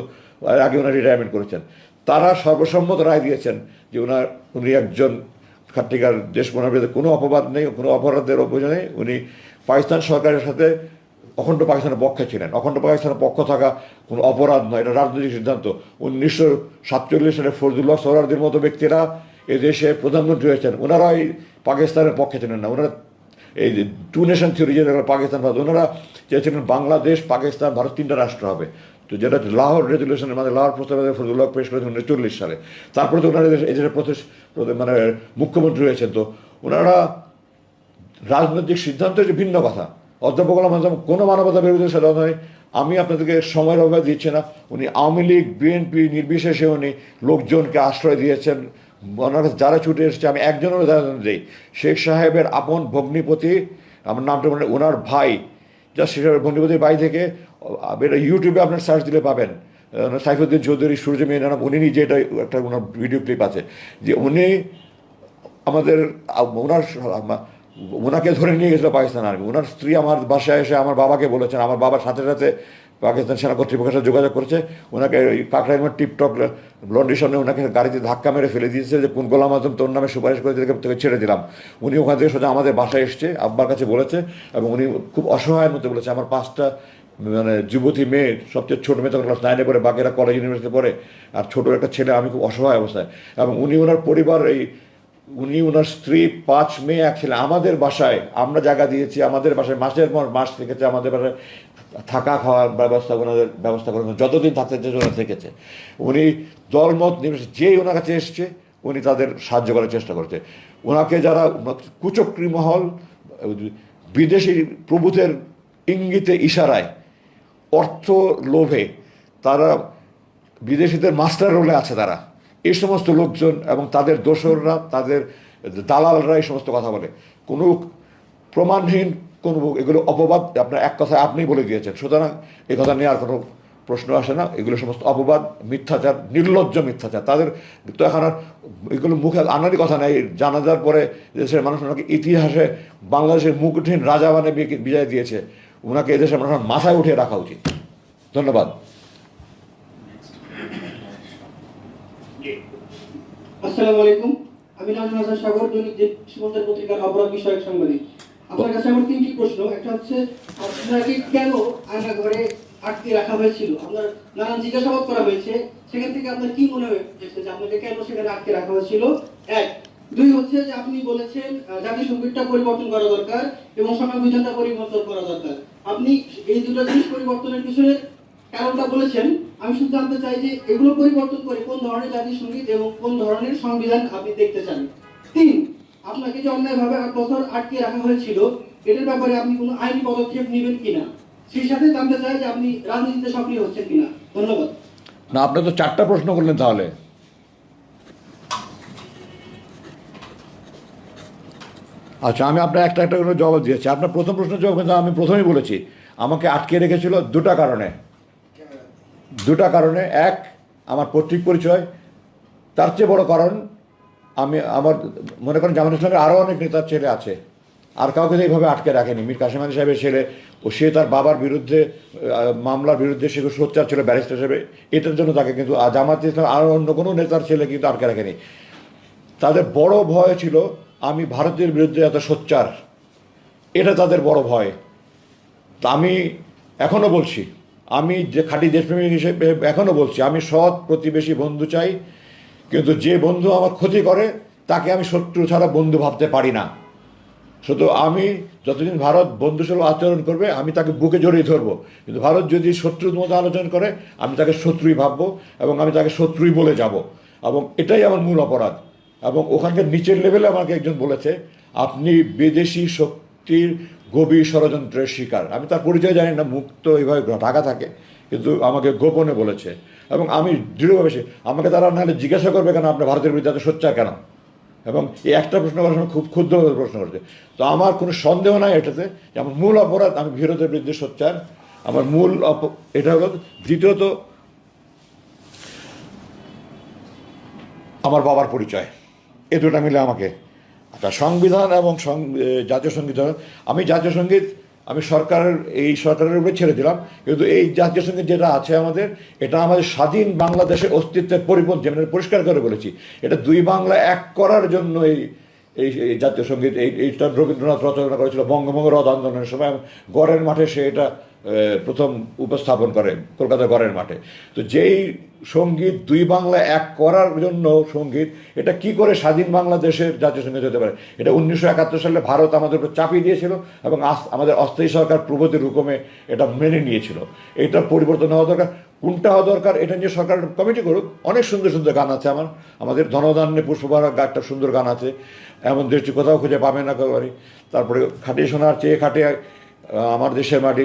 S1: আগে ওনার রিটায়ারমেন্ট করেছেন। তারা সর্বসম্মত রায় দিয়েছেন যে উনি একজন খাট্টিকার দেশ, ওনার বিরুদ্ধে কোনো অপবাদ নেই, কোনো অপরাধের অভিযোগ নেই। উনি পাকিস্তান সরকারের সাথে অখণ্ড পাকিস্তানের পক্ষে ছিলেন। অখণ্ড পাকিস্তানের পক্ষ থাকা কোনো অপরাধ নয়, এটা রাজনৈতিক সিদ্ধান্ত। 1947 সালে ফজলুল্লাহ সোহরাওয়ার্দীর মতো ব্যক্তিরা এই দেশে প্রধানমন্ত্রী হয়েছেন, ওনারা এই পাকিস্তানের পক্ষে ছিলেন না। ওনারা এই 2 নেশন থিওরি, যে পাকিস্তান ভারত, ওনারা চেয়েছিলেন বাংলাদেশ পাকিস্তান ভারত 3টা রাষ্ট্র হবে। তো যেটা লাহোর রেজলিউশনের মানে লাহোর প্রস্তাবে ফজলুল্লাহ পেশ করেছেন 1940 সালে। তারপরে তো ওনারা এই দেশের মানে মুখ্যমন্ত্রী হয়েছেন। তো ওনারা রাজনৈতিক সিদ্ধান্ত যে ভিন্ন কথা। অধ্যাপক গোলাম আজম কোনো মানবতা বিরোধী সাদা নয়। আমি আপনাদেরকে সময়ের অভাবে দিচ্ছি না। উনি আওয়ামী লীগ বিএনপি নির্বিশেষে উনি লোকজনকে আশ্রয় দিয়েছেন। ওনার যারা ছুটে এসেছে, আমি একজনের উদাহরণ দিই, শেখ সাহেবের আপন ভগ্নিপতি, আমার নামটা মানে ওনার ভাই, যা শেখ সাহেবের ভগ্নিপতির ভাই থেকে এটা ইউটিউবে আপনার সার্চ দিলে পাবেন। সাইফুদ্দিন চৌধুরী, সূর্য মেয়ে নাম, উনি নিজে এটা একটা ওনার ভিডিও ক্লিপ আছে যে উনি আমাদের ওনাকে ধরে নিয়ে গেছিলো পাকিস্তান আর্মি। ওনার স্ত্রী আমার বাসায় এসে আমার বাবাকে বলেছেন, আমার বাবার সাথে সাথে পাকিস্তান সেনা কর্তৃপক্ষের সাথে যোগাযোগ করেছে। ওনাকে কাকরাইমার টিপটপ লন্ড্রির সামনে ওনাকে গাড়িতে ধাক্কা মেরে ফেলে দিয়েছে যে কোন গোলাম আজম তোর নামে সুপারিশ করে তোকে ছেড়ে দিলাম। উনি ওখান থেকে সোজা আমাদের বাসায় এসছে, আব্বার কাছে বলেছে, এবং উনি খুব অসহায়ের মধ্যে বলেছে আমার 5টা মানে যুবতী মেয়ে, সবচেয়ে ছোটো মেয়ে তখন ক্লাস 9-এ পড়ে, বাকিরা কলেজ ইউনিভার্সিটি পড়ে, আর ছোটো একটা ছেলে, আমি খুব অসহায় অবস্থায়। এবং উনি ওনার পরিবার, উনি ওনার স্ত্রী, 5 মেয়ে 1 ছেলে আমাদের বাসায় আমরা জায়গা দিয়েছি, আমাদের বাসায় মাসের পর মাস থেকেছে, আমাদের বাসায় থাকা খাওয়ার ব্যবস্থা করে যতদিন থাকতে থেকেছে। উনি দলমত নির্বিশেষে যেই ওনার কাছে এসছে উনি তাদের সাহায্য করার চেষ্টা করছে। ওনাকে যারা কুচক্রী মহল, বিদেশি প্রভুদের ইঙ্গিতে ইশারায়, অর্থ লোভে তারা বিদেশিদের মাস্টার রোলে আছে, তারা এই সমস্ত লোকজন এবং তাদের দোসররা, তাদের দালালরা এই সমস্ত কথা বলে। কোনো প্রমাণহীন কোনো এগুলো অপবাদ, আপনার এক কথায় আপনি বলে দিয়েছেন, সুতরাং এই কথা নিয়ে আর কোনো প্রশ্ন আসে না। এগুলো সমস্ত অপবাদ, মিথ্যাচার, নির্লজ্জ মিথ্যাচার। তাদের তো এখন আর এগুলো মুখে আনারই কথা নেই। জানাজার পরে দেশের মানুষ ওনাকে ইতিহাসে বাংলাদেশের মুখহীন রাজা মানে বিজয় দিয়েছে। ওনাকে এদেশের মানুষ মাথায় উঠিয়ে রাখা উচিত। ধন্যবাদ।
S5: আসসালামু আলাইকুম, আমি নাজমুল হাসান সাগর, দৈনিক দেশবন্ধের পত্রিকার অপরাধ বিষয়ক সাংবাদিক। আপনার কাছে আমার তিনটি প্রশ্ন। একটা হচ্ছে, আপনাকে কেন আয়না ঘরে আটকে রাখা হয়েছিল? আপনার নানান জিজ্ঞাসাবাদ করা হয়েছে, সেখান থেকে আপনার কি মনে হয়েছে যে আপনাকে কেন সেখানে আটকে রাখা হয়েছিল? এক। দুই হচ্ছে যে আপনি বলেছেন জাতীয় সংগীতটা পরিবর্তন করা দরকার এবং সংবিধানটা পরিবর্তন করা দরকার। আপনি এই দুটো জিনিস পরিবর্তনের পিছনে কারণটা বলেছেন। আমি শুধু জানতে চাই যে এগুলো পরিবর্তন করে কোন ধরনের জাতীয় সংগীত এবং কোন ধরনের সংবিধান আপনি দেখতে চান। তিন, আপনাকে যে অন্যায়ভাবে 8 বছর আটকে রাখা হয়েছিল, এটার ব্যাপারে আপনি কোনো আইনি পদক্ষেপ নেবেন কিনা? সেই সাথে জানতে চাই যে আপনি রাজনীতিতে সক্রিয় হচ্ছেন কিনা। ধন্যবাদ।
S1: না, আপনি তো 4টা প্রশ্ন করলেন তাহলে। আচ্ছা, আমি আপনার একটা একটা করে জবাব দিয়েছি। আপনার প্রথম প্রশ্নের জবাব কিন্তু আমি প্রথমেই বলেছি, আমাকে আটকে রেখেছিল দুটা কারণে। এক, আমার পৈতৃক পরিচয়। তার চেয়ে বড় কারণ, আমার মনে করেন জামাত ইসলামের আরও অনেক নেতার ছেলে আছে, আর কাউকে এইভাবে আটকে রাখেনি। মীর কাসেম আলী সাহেবের ছেলে, ও সে তার বাবার বিরুদ্ধে মামলার বিরুদ্ধে সে সোচ্চার ছিল ব্যারিস্টার হিসেবে, এটার জন্য তাকে কিন্তু জামাত ইসলাম আর অন্য কোনো নেতার ছেলে কিন্তু আটকে রাখেনি। তাদের বড় ভয় ছিল আমি ভারতের বিরুদ্ধে এত সোচ্চার, এটা তাদের বড় ভয়। তা আমি এখনও বলছি, আমি যে খাঁটি দেশপ্রেমিক হিসেবে এখনও বলছি, আমি সৎ প্রতিবেশী বন্ধু চাই, কিন্তু যে বন্ধু আমার ক্ষতি করে তাকে আমি শত্রু ছাড়া বন্ধু ভাবতে পারি না। শুধু আমি যতদিন ভারত বন্ধুসুলভ আচরণ করবে আমি তাকে বুকে জড়িয়ে ধরবো, কিন্তু ভারত যদি শত্রুর মতো আলোচনা করে আমি তাকে শত্রুই ভাববো এবং আমি তাকে শত্রুই বলে যাব, এবং এটাই আমার মূল অপরাধ। এবং ওখানকার নিচের লেভেলে আমাকে একজন বলেছে আপনি বিদেশি শক্তির গভীর ষড়যন্ত্রের শিকার। আমি তার পরিচয় জানি না, মুখ তো এইভাবে ঢাকা থাকে, কিন্তু আমাকে গোপনে বলেছে। এবং আমি দৃঢ়ভাবে, আমাকে তারা নাহলে জিজ্ঞাসা করবে কেন আপনি ভারতের বিরুদ্ধে এত সোচ্চার কেন, এবং এই একটা প্রশ্ন করার সময় খুব ক্ষুদ্রভাবে প্রশ্ন করছে। তো আমার কোনো সন্দেহ নাই এটাতে যে আমার মূল অপরাধ আমি ভারতের বিরুদ্ধে সোচ্চার, আমার মূল এটা হলো। দ্বিতীয়ত, আমার বাবার পরিচয়, এ দুটা মিলে আমাকে। আচ্ছা, সংবিধান এবং জাতীয় সঙ্গীত, আমি জাতীয় সঙ্গীত আমি এই সরকারের উপরে ছেড়ে দিলাম, কিন্তু এই জাতীয় সঙ্গীত যেটা আছে আমাদের, এটা আমাদের স্বাধীন বাংলাদেশের অস্তিত্বের পরিপন্থী। আমি পরিষ্কার করে বলেছি, এটা দুই বাংলা এক করার জন্য এই জাতীয় সঙ্গীত এইটা রবীন্দ্রনাথ রচনা করেছিল বঙ্গভঙ্গ রদ আন্দোলনের সময়। গড়ের মাঠে সে এটা প্রথম উপস্থাপন করে, কলকাতা গড়ের মাঠে। তো যেই সঙ্গীত দুই বাংলা এক করার জন্য সঙ্গীত, এটা কি করে স্বাধীন বাংলাদেশের জাতীয় সঙ্গীত হতে পারে? এটা 1971 সালে ভারত আমাদের উপর চাপিয়ে দিয়েছিল এবং আমাদের অস্থায়ী সরকার প্রগতির হুকুমে এটা মেনে নিয়েছিল। এটা পরিবর্তন হওয়া দরকার। কোনটা হওয়া দরকার এটা নিয়ে সরকার কমিটি করুক। অনেক সুন্দর সুন্দর গান আছে আমাদের ধনধান্যে পুষ্পভরা একটা সুন্দর গান আছে, এমন দেশটি কোথাও খুঁজে পাবে না একেবারে। তারপরে খাটিয়ে শোনার চেয়ে খাটিয়ে আমার দেশের মাটি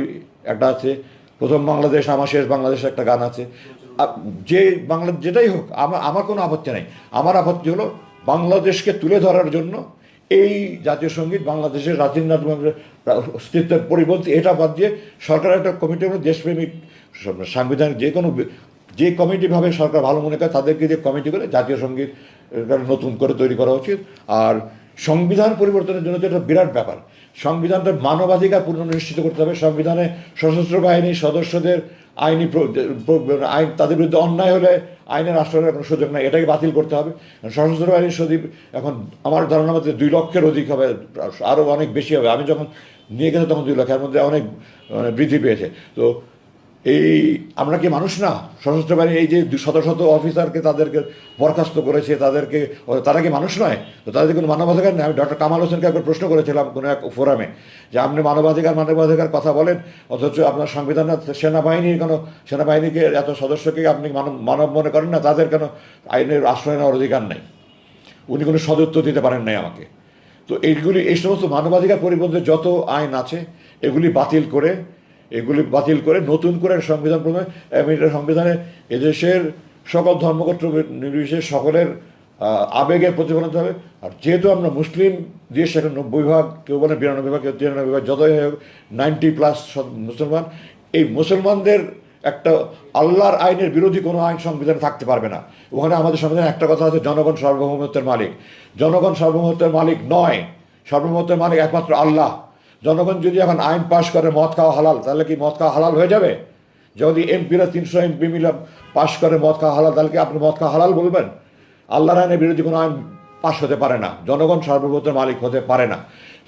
S1: একটা আছে, প্রথম বাংলাদেশ আমার শেষ বাংলাদেশ একটা গান আছে। যে বাংলা যেটাই হোক, আমার কোনো আপত্তি নেই। আমার আপত্তি হলো বাংলাদেশকে তুলে ধরার জন্য এই জাতীয় সঙ্গীত বাংলাদেশের রাজীন্দ্রনাথ অস্তিত্বের পরিপন্থী, এটা বাদ দিয়ে সরকার একটা কমিটি, দেশপ্রেমিক সাংবিধানিক যে কমিটিভাবে সরকার ভালো মনে করে তাদেরকে দিয়ে কমিটি করে জাতীয় সঙ্গীত নতুন করে তৈরি করা উচিত। আর সংবিধান পরিবর্তনের জন্য তো এটা বিরাট ব্যাপার। সংবিধানটা মানবাধিকার পুনর্নিশ্চিত করতে হবে। সংবিধানে সশস্ত্র বাহিনীর সদস্যদের আইন তাদের বিরুদ্ধে অন্যায় হলে আইনের আশ্রয়ের কোনো সুযোগ নাই, এটাকে বাতিল করতে হবে। সশস্ত্র বাহিনীর সদীপ এখন আমার ধারণা মধ্যে 2 লক্ষের অধিক হবে, আরও অনেক বেশি হবে। আমি যখন নিয়ে গেছে তখন 2 লক্ষ, এর মধ্যে অনেক বৃদ্ধি পেয়েছে। তো এই আমরা কি মানুষ না? সশস্ত্র বাহিনী এই যে শত শত অফিসারকে তাদেরকে বরখাস্ত করেছে, তারা কি মানুষ নয়? তো তাদের কোনো মানবাধিকার নেই? আমি ডক্টর কামাল হোসেনকে একবার প্রশ্ন করেছিলাম কোনো এক ফোরামে যে আপনি মানবাধিকার কথা বলেন, অথচ আপনার সংবিধানে সেনাবাহিনীকে এত সদস্যকে আপনি মানব মনে করেন না, তাদের কেন আইনের আশ্রয় নেওয়ার অধিকার নেই? উনি কোনো সদুত্তর দিতে পারেন নাই আমাকে। তো এই সমস্ত মানবাধিকার পরিপন্থী যত আইন আছে এগুলি বাতিল করে নতুন করে সংবিধান প্রণয়ন, এবং এটা সংবিধানে এদেশের সকল ধর্মগোত্র নির্বিশেষে সকলের আবেগের প্রতিফলন হবে। আর যেহেতু আমরা মুসলিম দেশ, একটা 90 ভাগ, কেউ বলে 92 ভাগ, কেউ 93 ভাগ, যতই হোক 90+ মুসলমান, এই মুসলমানদের একটা আল্লাহর আইনের বিরোধী কোনো আইন সংবিধানে থাকতে পারবে না। ওখানে আমাদের সংবিধানে একটা কথা আছে, জনগণ সার্বভৌমত্বের মালিক। জনগণ সার্বভৌমত্বের মালিক নয়, সার্বভৌমত্বের মালিক একমাত্র আল্লাহ। জনগণ যদি এখন আইন পাশ করে মদ খাওয়া হালাল, তাহলে কি মদ খাওয়া হালাল হয়ে যাবে? যদি এমপিরা 300 এমপি মিলে পাশ করে মদ খাওয়া হালাল, তাহলে কি আপনি মদ খাওয়া হালাল বলবেন? আল্লাহর আইনের বিরোধী কোনো আইন পাশ হতে পারে না, জনগণ সার্বভৌমত্বের মালিক হতে পারে না।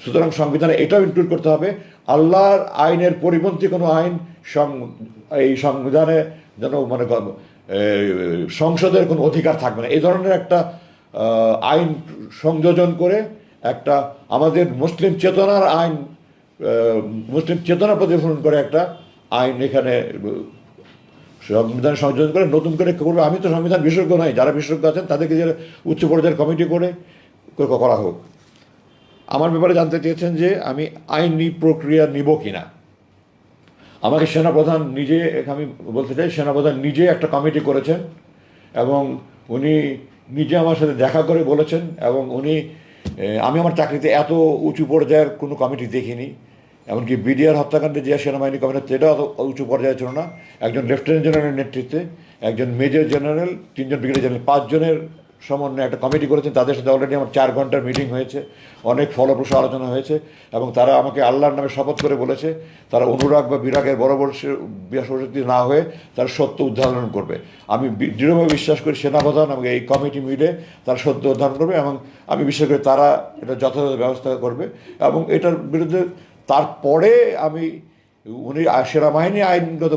S1: সুতরাং সংবিধানে এটাও ইনক্লুড করতে হবে, আল্লাহর আইনের পরিপন্থী কোনো আইন এই সংবিধানে যেন সংসদের কোনো অধিকার থাকবে না। এই ধরনের একটা আইন সংযোজন করে একটা আমাদের মুসলিম চেতনার আইন, মুসলিম চেতনা প্রতিফলন করে একটা আইন এখানে সংবিধান সংযোজন করে নতুন করে করবে। আমি তো সংবিধান বিশেষজ্ঞ নই, যারা বিশেষজ্ঞ আছেন তাদেরকে যে উচ্চ পর্যায়ের কমিটি করে করা হোক। আমার ব্যাপারে জানতে চেয়েছেন যে আমি আইনি প্রক্রিয়া নিব কিনা। আমাকে সেনাপ্রধান নিজে, আমি বলতে চাই, সেনাপ্রধান নিজে একটা কমিটি করেছেন এবং উনি নিজে আমার সাথে দেখা করে বলেছেন, এবং আমি আমার চাকরিতে এত উঁচু পর্যায়ের কোনো কমিটি দেখিনি। এমনকি বিডিআর হত্যাকাণ্ডে যে সেনাবাহিনী কমিটি, সেটাও অত উঁচু পর্যায়ে ছিল না। একজন লেফটেন্যান্ট জেনারেলের নেতৃত্বে, একজন মেজর জেনারেল, 3 জন ব্রিগেডিয়ার জেনারেল, 5 জনের সমন্বয়ে একটা কমিটি করেছেন। তাদের সাথে অলরেডি আমার 4 ঘন্টার মিটিং হয়েছে, অনেক ফলপ্রসূ আলোচনা হয়েছে, এবং তারা আমাকে আল্লাহর নামে শপথ করে বলেছে তারা অনুরাগ বা বিরাগের বশবর্তী না হয়ে তার সত্য উদ্ধারণ করবে। আমি দৃঢ়ভাবে বিশ্বাস করি সেনাপ্রধান আমাকে এই কমিটি মিলে তার সত্য উদ্ধারণ করবে, এবং আমি বিশ্বাস করি তারা এটা যথাযথ ব্যবস্থা করবে। এবং এটার বিরুদ্ধে তারপরে উনি সেনাবাহিনী আইনগত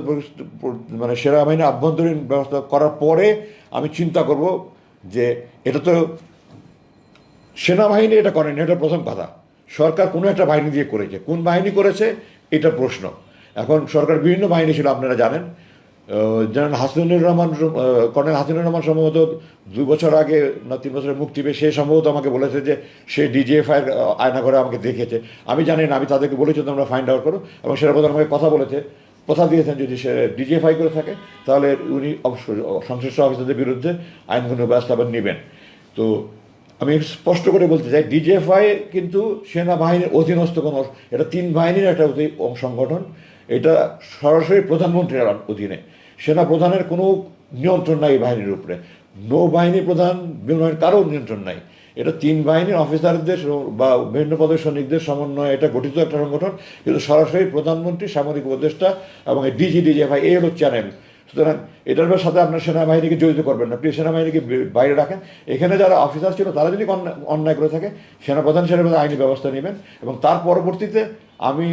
S1: সেনাবাহিনী আভ্যন্তরীণ ব্যবস্থা করার পরে আমি চিন্তা করব যে এটা তো সেনাবাহিনী এটা করেনি, এটা প্রথম কথা। সরকার কোনো একটা বাহিনী দিয়ে করেছে, কোন বাহিনী করেছে এটা প্রশ্ন। এখন সরকার বিভিন্ন বাহিনী ছিল, আপনারা জানেন। কর্নেল হাসিনুর রহমান সম্ভবত 2 বছর আগে না 3 বছরের মুক্তি পেয়ে সে সম্ভবত আমাকে বলেছে যে সে ডিজিএফআই আয়না করে আমাকে দেখেছে। আমি জানি না, আমি তাদেরকে বলেছি তোমরা ফাইন্ড আউট করো, এবং সেনাপ্রধান আমাকে কথা দিয়েছেন যদি সে ডিজিএফআই করে থাকে তাহলে উনি অবশ্যই সংশ্লিষ্ট অফিসারদের বিরুদ্ধে আইনগত ব্যবস্থা নেবেন। তো আমি স্পষ্ট করে বলতে চাই, ডিজিএফআই কিন্তু সেনাবাহিনীর অধীনস্থ কোনো, এটা 3 বাহিনীর একটা সংগঠন। এটা সরাসরি প্রধানমন্ত্রীর অধীনে, সেনাপ্রধানের কোনো নিয়ন্ত্রণ নাই এই বাহিনীর উপরে। নৌবাহিনী প্রধান, বিমানের কারো নিয়ন্ত্রণ নাই। এটা 3 বাহিনীর অফিসারদের বা বিভিন্ন পদের সৈনিকদের সমন্বয়ে এটা গঠিত একটা সংগঠন, কিন্তু সরাসরি প্রধানমন্ত্রী, সামরিক উপদেষ্টা এবং ডিজিএফআই এই হলো চ্যানেল। সুতরাং এটার সাথে আপনার সেনাবাহিনীকে জড়িত করবেন না, প্লিজ সেনাবাহিনীকে বাইরে রাখেন। এখানে যারা অফিসার ছিল তারা যদি অন্যায় করে থাকে সেনাপ্রধান আইনি ব্যবস্থা নেবেন, এবং তার পরবর্তীতে আমি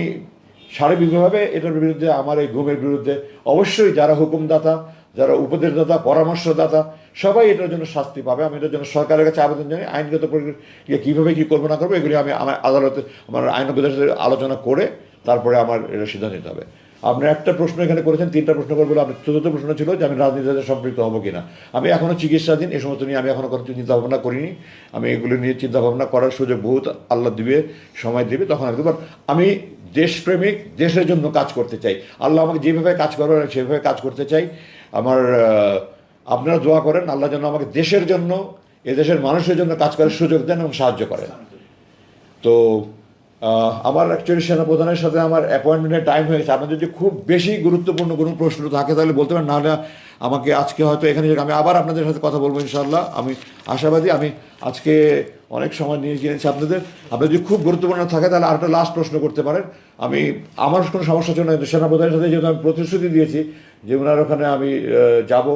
S1: সার্বিকভাবে এটার বিরুদ্ধে, আমার এই ঘুমের বিরুদ্ধে অবশ্যই যারা হুকুমদাতা, যারা উপদেশদাতা, পরামর্শদাতা, সবাই এটার জন্য শাস্তি পাবে। আমি এটার জন্য সরকারের কাছে আবেদন জানাই, আইনগত প্রক্রিয়া কীভাবে কী করবো না করবো এগুলি আমি আমার আদালতে, আমার আইনজ্ঞদের সাথে আলোচনা করে তারপরে আমার এটা সিদ্ধান্ত নিতে হবে। আপনি একটা প্রশ্ন এখানে করেছেন, 3টা প্রশ্ন করবো। আপনার 4র্থ প্রশ্ন ছিল যে আমি রাজনীতিতে সম্পৃক্ত হবো কিনা। আমি এখনও চিকিৎসাধীন, এই সমস্ত নিয়ে আমি এখনও কোনো চিন্তাভাবনা করিনি। আমি এগুলো নিয়ে চিন্তাভাবনা করার সুযোগ বহুত আল্লাহ দিবে, সময় দেবে, তখন আমি দেশপ্রেমিক, দেশের জন্য কাজ করতে চাই। আল্লাহ আমাকে যেভাবে কাজ করবেন সেভাবে কাজ করতে চাই। আপনারা দোয়া করেন আল্লাহ যেন আমাকে দেশের জন্য, এদেশের মানুষের জন্য কাজ করার সুযোগ দেন এবং সাহায্য করেন। তো আমার অ্যাকচুয়ালি সেনাপ্রধানের সাথে আমার অ্যাপয়েন্টমেন্টের টাইম হয়ে গেছে। আপনার যদি খুব বেশি গুরুত্বপূর্ণ কোনো প্রশ্ন থাকে তাহলে বলতে পারেন, নাহলে আমাকে আজকে হয়তো এখানে আমি আবার আপনাদের সাথে কথা বলবো ইনশাআল্লাহ। আমি আশাবাদী। আমি আজকে অনেক সময় নিয়ে গিয়েছি আপনাদের যদি খুব গুরুত্বপূর্ণ থাকে তাহলে আরেকটা লাস্ট প্রশ্ন করতে পারেন। আমার কোনো সমস্যা ছিল না, সেনাপ্রধানের সাথে যেহেতু আমি প্রতিশ্রুতি দিয়েছি যে ওনার ওখানে আমি যাব,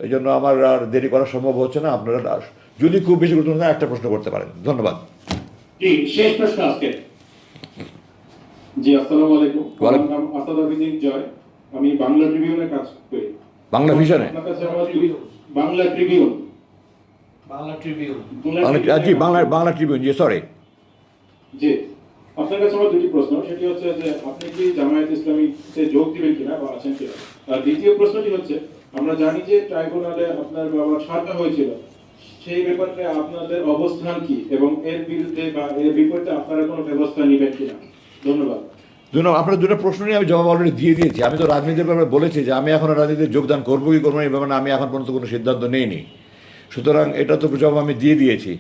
S1: এই জন্য আমার আর দেরি করা সম্ভব হচ্ছে না। আপনারা যদি খুব বেশি গুরুত্বপূর্ণ একটা প্রশ্ন করতে পারেন। ধন্যবাদ।
S6: শেষ প্রশ্ন আজকে। জি, আসসালামু আলাইকুম। আমার নাম আসাদ আবিদিন জয়। আমি বাংলা ট্রিবিউনে কাজ করি।
S1: বাংলা ভিশনে?
S6: আপনার কাছে আমার বাংলা ট্রিবিউন।
S3: বাংলা ট্রিবিউন।
S1: জি, বাংলা ট্রিবিউন, জি সরি।
S6: জি, আপনার কাছে আমার দুটি প্রশ্ন। সেটি হচ্ছে যে আপনি কি জামায়াত ইসলামীতে যোগ দিবেন কিনা বা আছেন কিনা। আর দ্বিতীয় প্রশ্নটি হচ্ছে, আমরা জানি যে ট্রাইব্যুনালে আপনার বাবার সাজা হয়েছিল, সেই ব্যাপারে আপনাদের অবস্থান কি এবং এর বিরুদ্ধে বা এর বিপরীতে আপনারা কোনো ব্যবস্থা নেবেন কিনা। ধন্যবাদ।
S1: আপনার দুটো প্রশ্ন নিয়ে আমি জবাব অলরেডি দিয়ে দিয়েছি। আমি তো রাজনীতির ব্যাপারে বলেছি যে আমি এখন রাজনীতিতে যোগদান করবো কি করবো না, এই ব্যাপারে আমি এখন পর্যন্ত কোনো সিদ্ধান্ত নেইনি। সুতরাং এটা তো জবাব আমি দিয়ে দিয়েছি।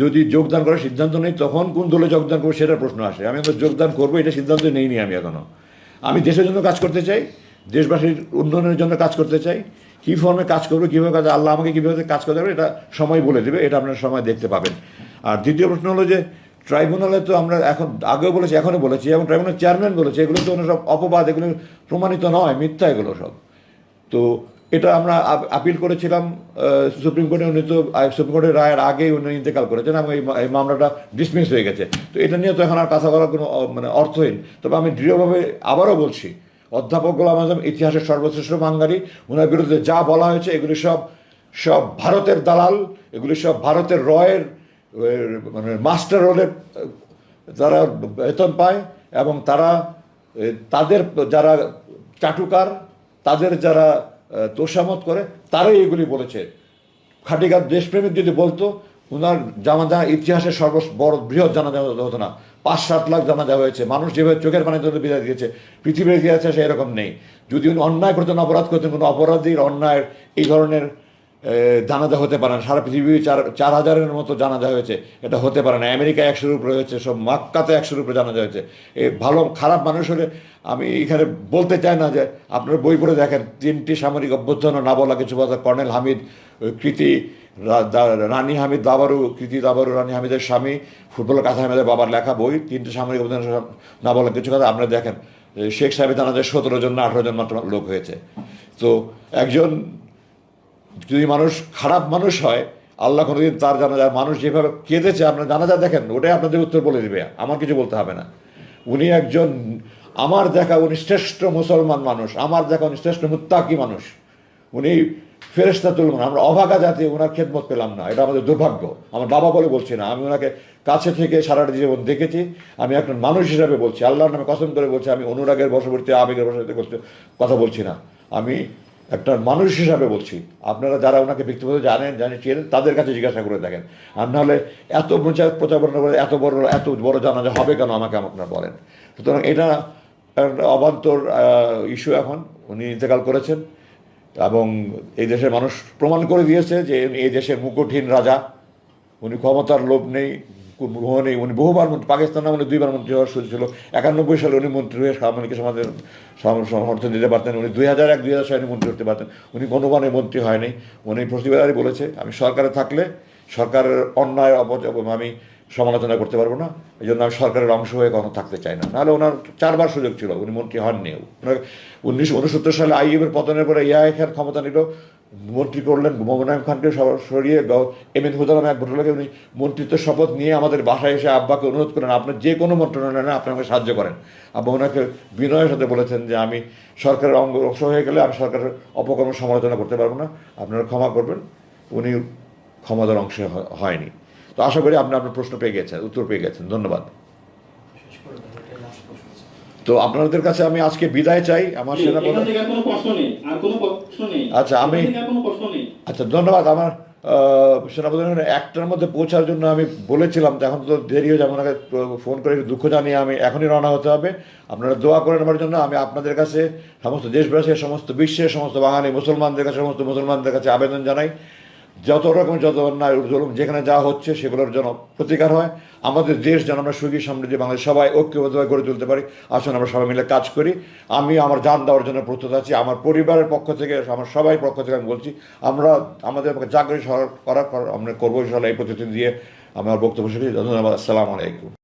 S1: যদি যোগদান করার সিদ্ধান্ত নেই তখন কোন দলে যোগদান করবো সেটার প্রশ্ন আসে। আমি এখন যোগদান করবো এটা সিদ্ধান্ত নেইনি আমি এখনও। আমি দেশের জন্য কাজ করতে চাই, দেশবাসীর উন্নয়নের জন্য কাজ করতে চাই। কী ফর্মে কাজ করবো, কীভাবে কাজ, আল্লাহ আমাকে কীভাবে কাজ করতে হবে এটা সময় বলে দেবে, এটা আপনার সময় দেখতে পাবেন। আর দ্বিতীয় প্রশ্ন হলো যে ট্রাইব্যুনালে তো আমরা এখন আগেও বলেছি, এখনও বলেছি, এবং ট্রাইব্যুনাল চেয়ারম্যান বলেছে এগুলো তো সব অপবাদ, এগুলো প্রমাণিত নয়, মিথ্যা এগুলো সব। তো এটা আমরা আপিল করেছিলাম সুপ্রিম কোর্টে। উনি তো সুপ্রিম কোর্টের রায়ের আগেই উনি ইন্তেকাল করেছেন এবং এই মামলাটা ডিসমিস হয়ে গেছে। তো এটা নিয়ে তো এখন আর কথা বলার কোনো মানে অর্থহীন। তবে আমি দৃঢ়ভাবে আবারও বলছি, অধ্যাপক গোলাম আজম ইতিহাসের সর্বশ্রেষ্ঠ বাঙালি, ওনার বিরুদ্ধে যা বলা হয়েছে এগুলি সব ভারতের দালাল, এগুলি সব ভারতের রয়ের মানে মাস্টার রোলের তারা বেতন পায়, এবং তারা তাদের যারা চাটুকার, তাদের যারা তোষামত করে, তারাই এগুলি বলেছে। খাটিকার দেশপ্রেমিক যদি বলতো, ওনার জানাজা ইতিহাসের বড় বৃহৎ জানাজা হতো না। 5-7 লাখ জানাজা হয়েছে। মানুষ যেভাবে চোখের পানিতে বিদায় দিয়েছে, পৃথিবীর ইতিহাসে সে এরকম নেই। যদি উনি অন্যায় করতেন, অপরাধ করতেন, কোনো অপরাধীর অন্যায়ের এই ধরনের জানাজা হতে পারে না। সারা পৃথিবী 4,000-এর মতো জানাজা হয়েছে, এটা হতে পারে না। আমেরিকায় 100-এর উপরে হয়েছে, সব মাক্কাতে 100-এর উপরে জানাজা হয়েছে। ভালো খারাপ মানুষ হলে আমি এখানে বলতে চাই না যে আপনারা বই পড়ে দেখেন, 3টি সামরিক অভ্যুত্থান না বলা কিছু কথা, কর্নেল হামিদ, কৃতি রানী হামিদ দাবারু, কৃতি দাবারু রানী হামিদের স্বামী, ফুটবলার কাসা হামিদের বাবার লেখা বই 3টি সামরিক অভ্যুত্থান না বলা কিছু কথা। আপনারা দেখেন শেখ সাহেবের জানাজায় 17 জন না 18 জন মাত্র লোক হয়েছে। তো একজন যদি মানুষ খারাপ মানুষ হয়, আল্লাহ কোনোদিন তার জানাজায় মানুষ যেভাবে কেঁদেছে আপনার জানাজা দেখেন, ওটাই আপনাদের উত্তর বলে দেবে, আমার কিছু বলতে হবে না। উনি একজন আমার দেখা উনি শ্রেষ্ঠ মুসলমান মানুষ, আমার দেখা উনি শ্রেষ্ঠ মুত্তাকি মানুষ, উনি ফেরেশতা তুলবেন। আমরা অভাগা জাতি ওনার খেদমত পেলাম না, এটা আমাদের দুর্ভাগ্য। আমার বাবা বলে বলছি না, আমি ওনাকে কাছে থেকে সারাটা জীবন দেখেছি। আমি একজন মানুষ হিসাবে বলছি, আল্লাহর নামে কসম করে বলছি, আমি অনুরাগের বশবর্তী আবেগের বশবর্তী কথা বলছি না, আমি একটা মানুষ হিসাবে বলছি। আপনারা যারা ওনাকে ব্যক্তিগত চেনেন তাদের কাছে জিজ্ঞাসা করে দেখেন। আর নাহলে এত প্রচারণা করে এত বড় জানাজা হবে কেন আমাকে আপনারা বলেন। সুতরাং এটা অবান্তর ইস্যু। এখন উনি ইন্তেকাল করেছেন এবং এই দেশের মানুষ প্রমাণ করে দিয়েছে যে এই দেশের মুকুটহীন রাজা। উনি ক্ষমতার লোভ নেই, মোহ নেই। উনি বহুবার পাকিস্তানে উনি 2বার মন্ত্রী হওয়ার সুযোগ ছিল। 91 সালে উনি মন্ত্রী হয়ে সামরিক সমাজের সমর্থন দিতে পারতেন। উনি 2001-2000 সালে মন্ত্রী হতে পারতেন। উনি কোনোবারে মন্ত্রী হয়নি। উনি প্রতিবারই বলেছে আমি সরকারে থাকলে সরকারের অন্যায় আমি সমালোচনা করতে পারবো না, এই জন্য আমি সরকারের অংশ হয়ে কখনো থাকতে চাই না। নাহলে ওনার 4বার সুযোগ ছিল, উনি মন্ত্রী হননি। 1969 সালে আইএমের পতনের পরে ইয়াহিয়া খান ক্ষমতা নিল, মন্ত্রী করলেন মোমেন খানকে সরিয়ে এমএন হুদা নামে এক ভদ্রলোকে উনি মন্ত্রিত্বের শপথ নিয়ে আমাদের বাসায় এসে আব্বাকে অনুরোধ করেন আপনার যে কোনো মন্ত্রণালয়ে আপনি আমাকে সাহায্য করেন। আব্বা ওনাকে বিনয়ের সাথে বলেছেন যে আমি সরকারের অংশ হয়ে গেলে আমি সরকারের অপকর্ম সমালোচনা করতে পারবো না, আপনারা ক্ষমা করবেন। উনি ক্ষমতার অংশ হয়নি। তো আশা করি আপনি আপনার প্রশ্ন পেয়ে গেছেন, উত্তর পেয়ে গেছেন। ধন্যবাদ। তো আপনাদের কাছে আমি আজকে বিদায় চাই। আমার সেনাপ্রধান আচ্ছা আমি আচ্ছা ধন্যবাদ। আমার সেনাপ্রধান 1টার মধ্যে পৌঁছার জন্য আমি বলেছিলাম, তো এখন তো দেরি হয়ে যাবে। ওনাকে ফোন করে দুঃখ জানিয়ে আমি এখনই রওনা হতে হবে। আপনারা দোয়া করেন আমার জন্য। আমি আপনাদের কাছে, সমস্ত দেশবাসীর, সমস্ত বিশ্বের সমস্ত বাঙালি মুসলমানদের কাছে, সমস্ত মুসলমানদের কাছে আবেদন জানাই, যত অন্যায় জুলুম যেখানে যা হচ্ছে সেগুলোর জন্য প্রতিকার হয়। আমাদের দেশ যেন আমরা সুখী সমৃদ্ধি বাংলাদেশ সবাই ঐক্যবদ্ধভাবে গড়ে তুলতে পারি। আসুন আমরা সবাই মিলে কাজ করি। আমি আমার জান দেওয়ার জন্য প্রস্তুত আছি। আমার পরিবারের পক্ষ থেকে, আমার সবাই পক্ষ থেকে আমি বলছি, আমরা আমাদের চাকরি আমরা করবো ইনশাআল্লাহ। এই প্রতিশ্রুতি দিয়ে আমার বক্তব্য শেষ করছি। ধন্যবাদ। আসসালামু আলাইকুম।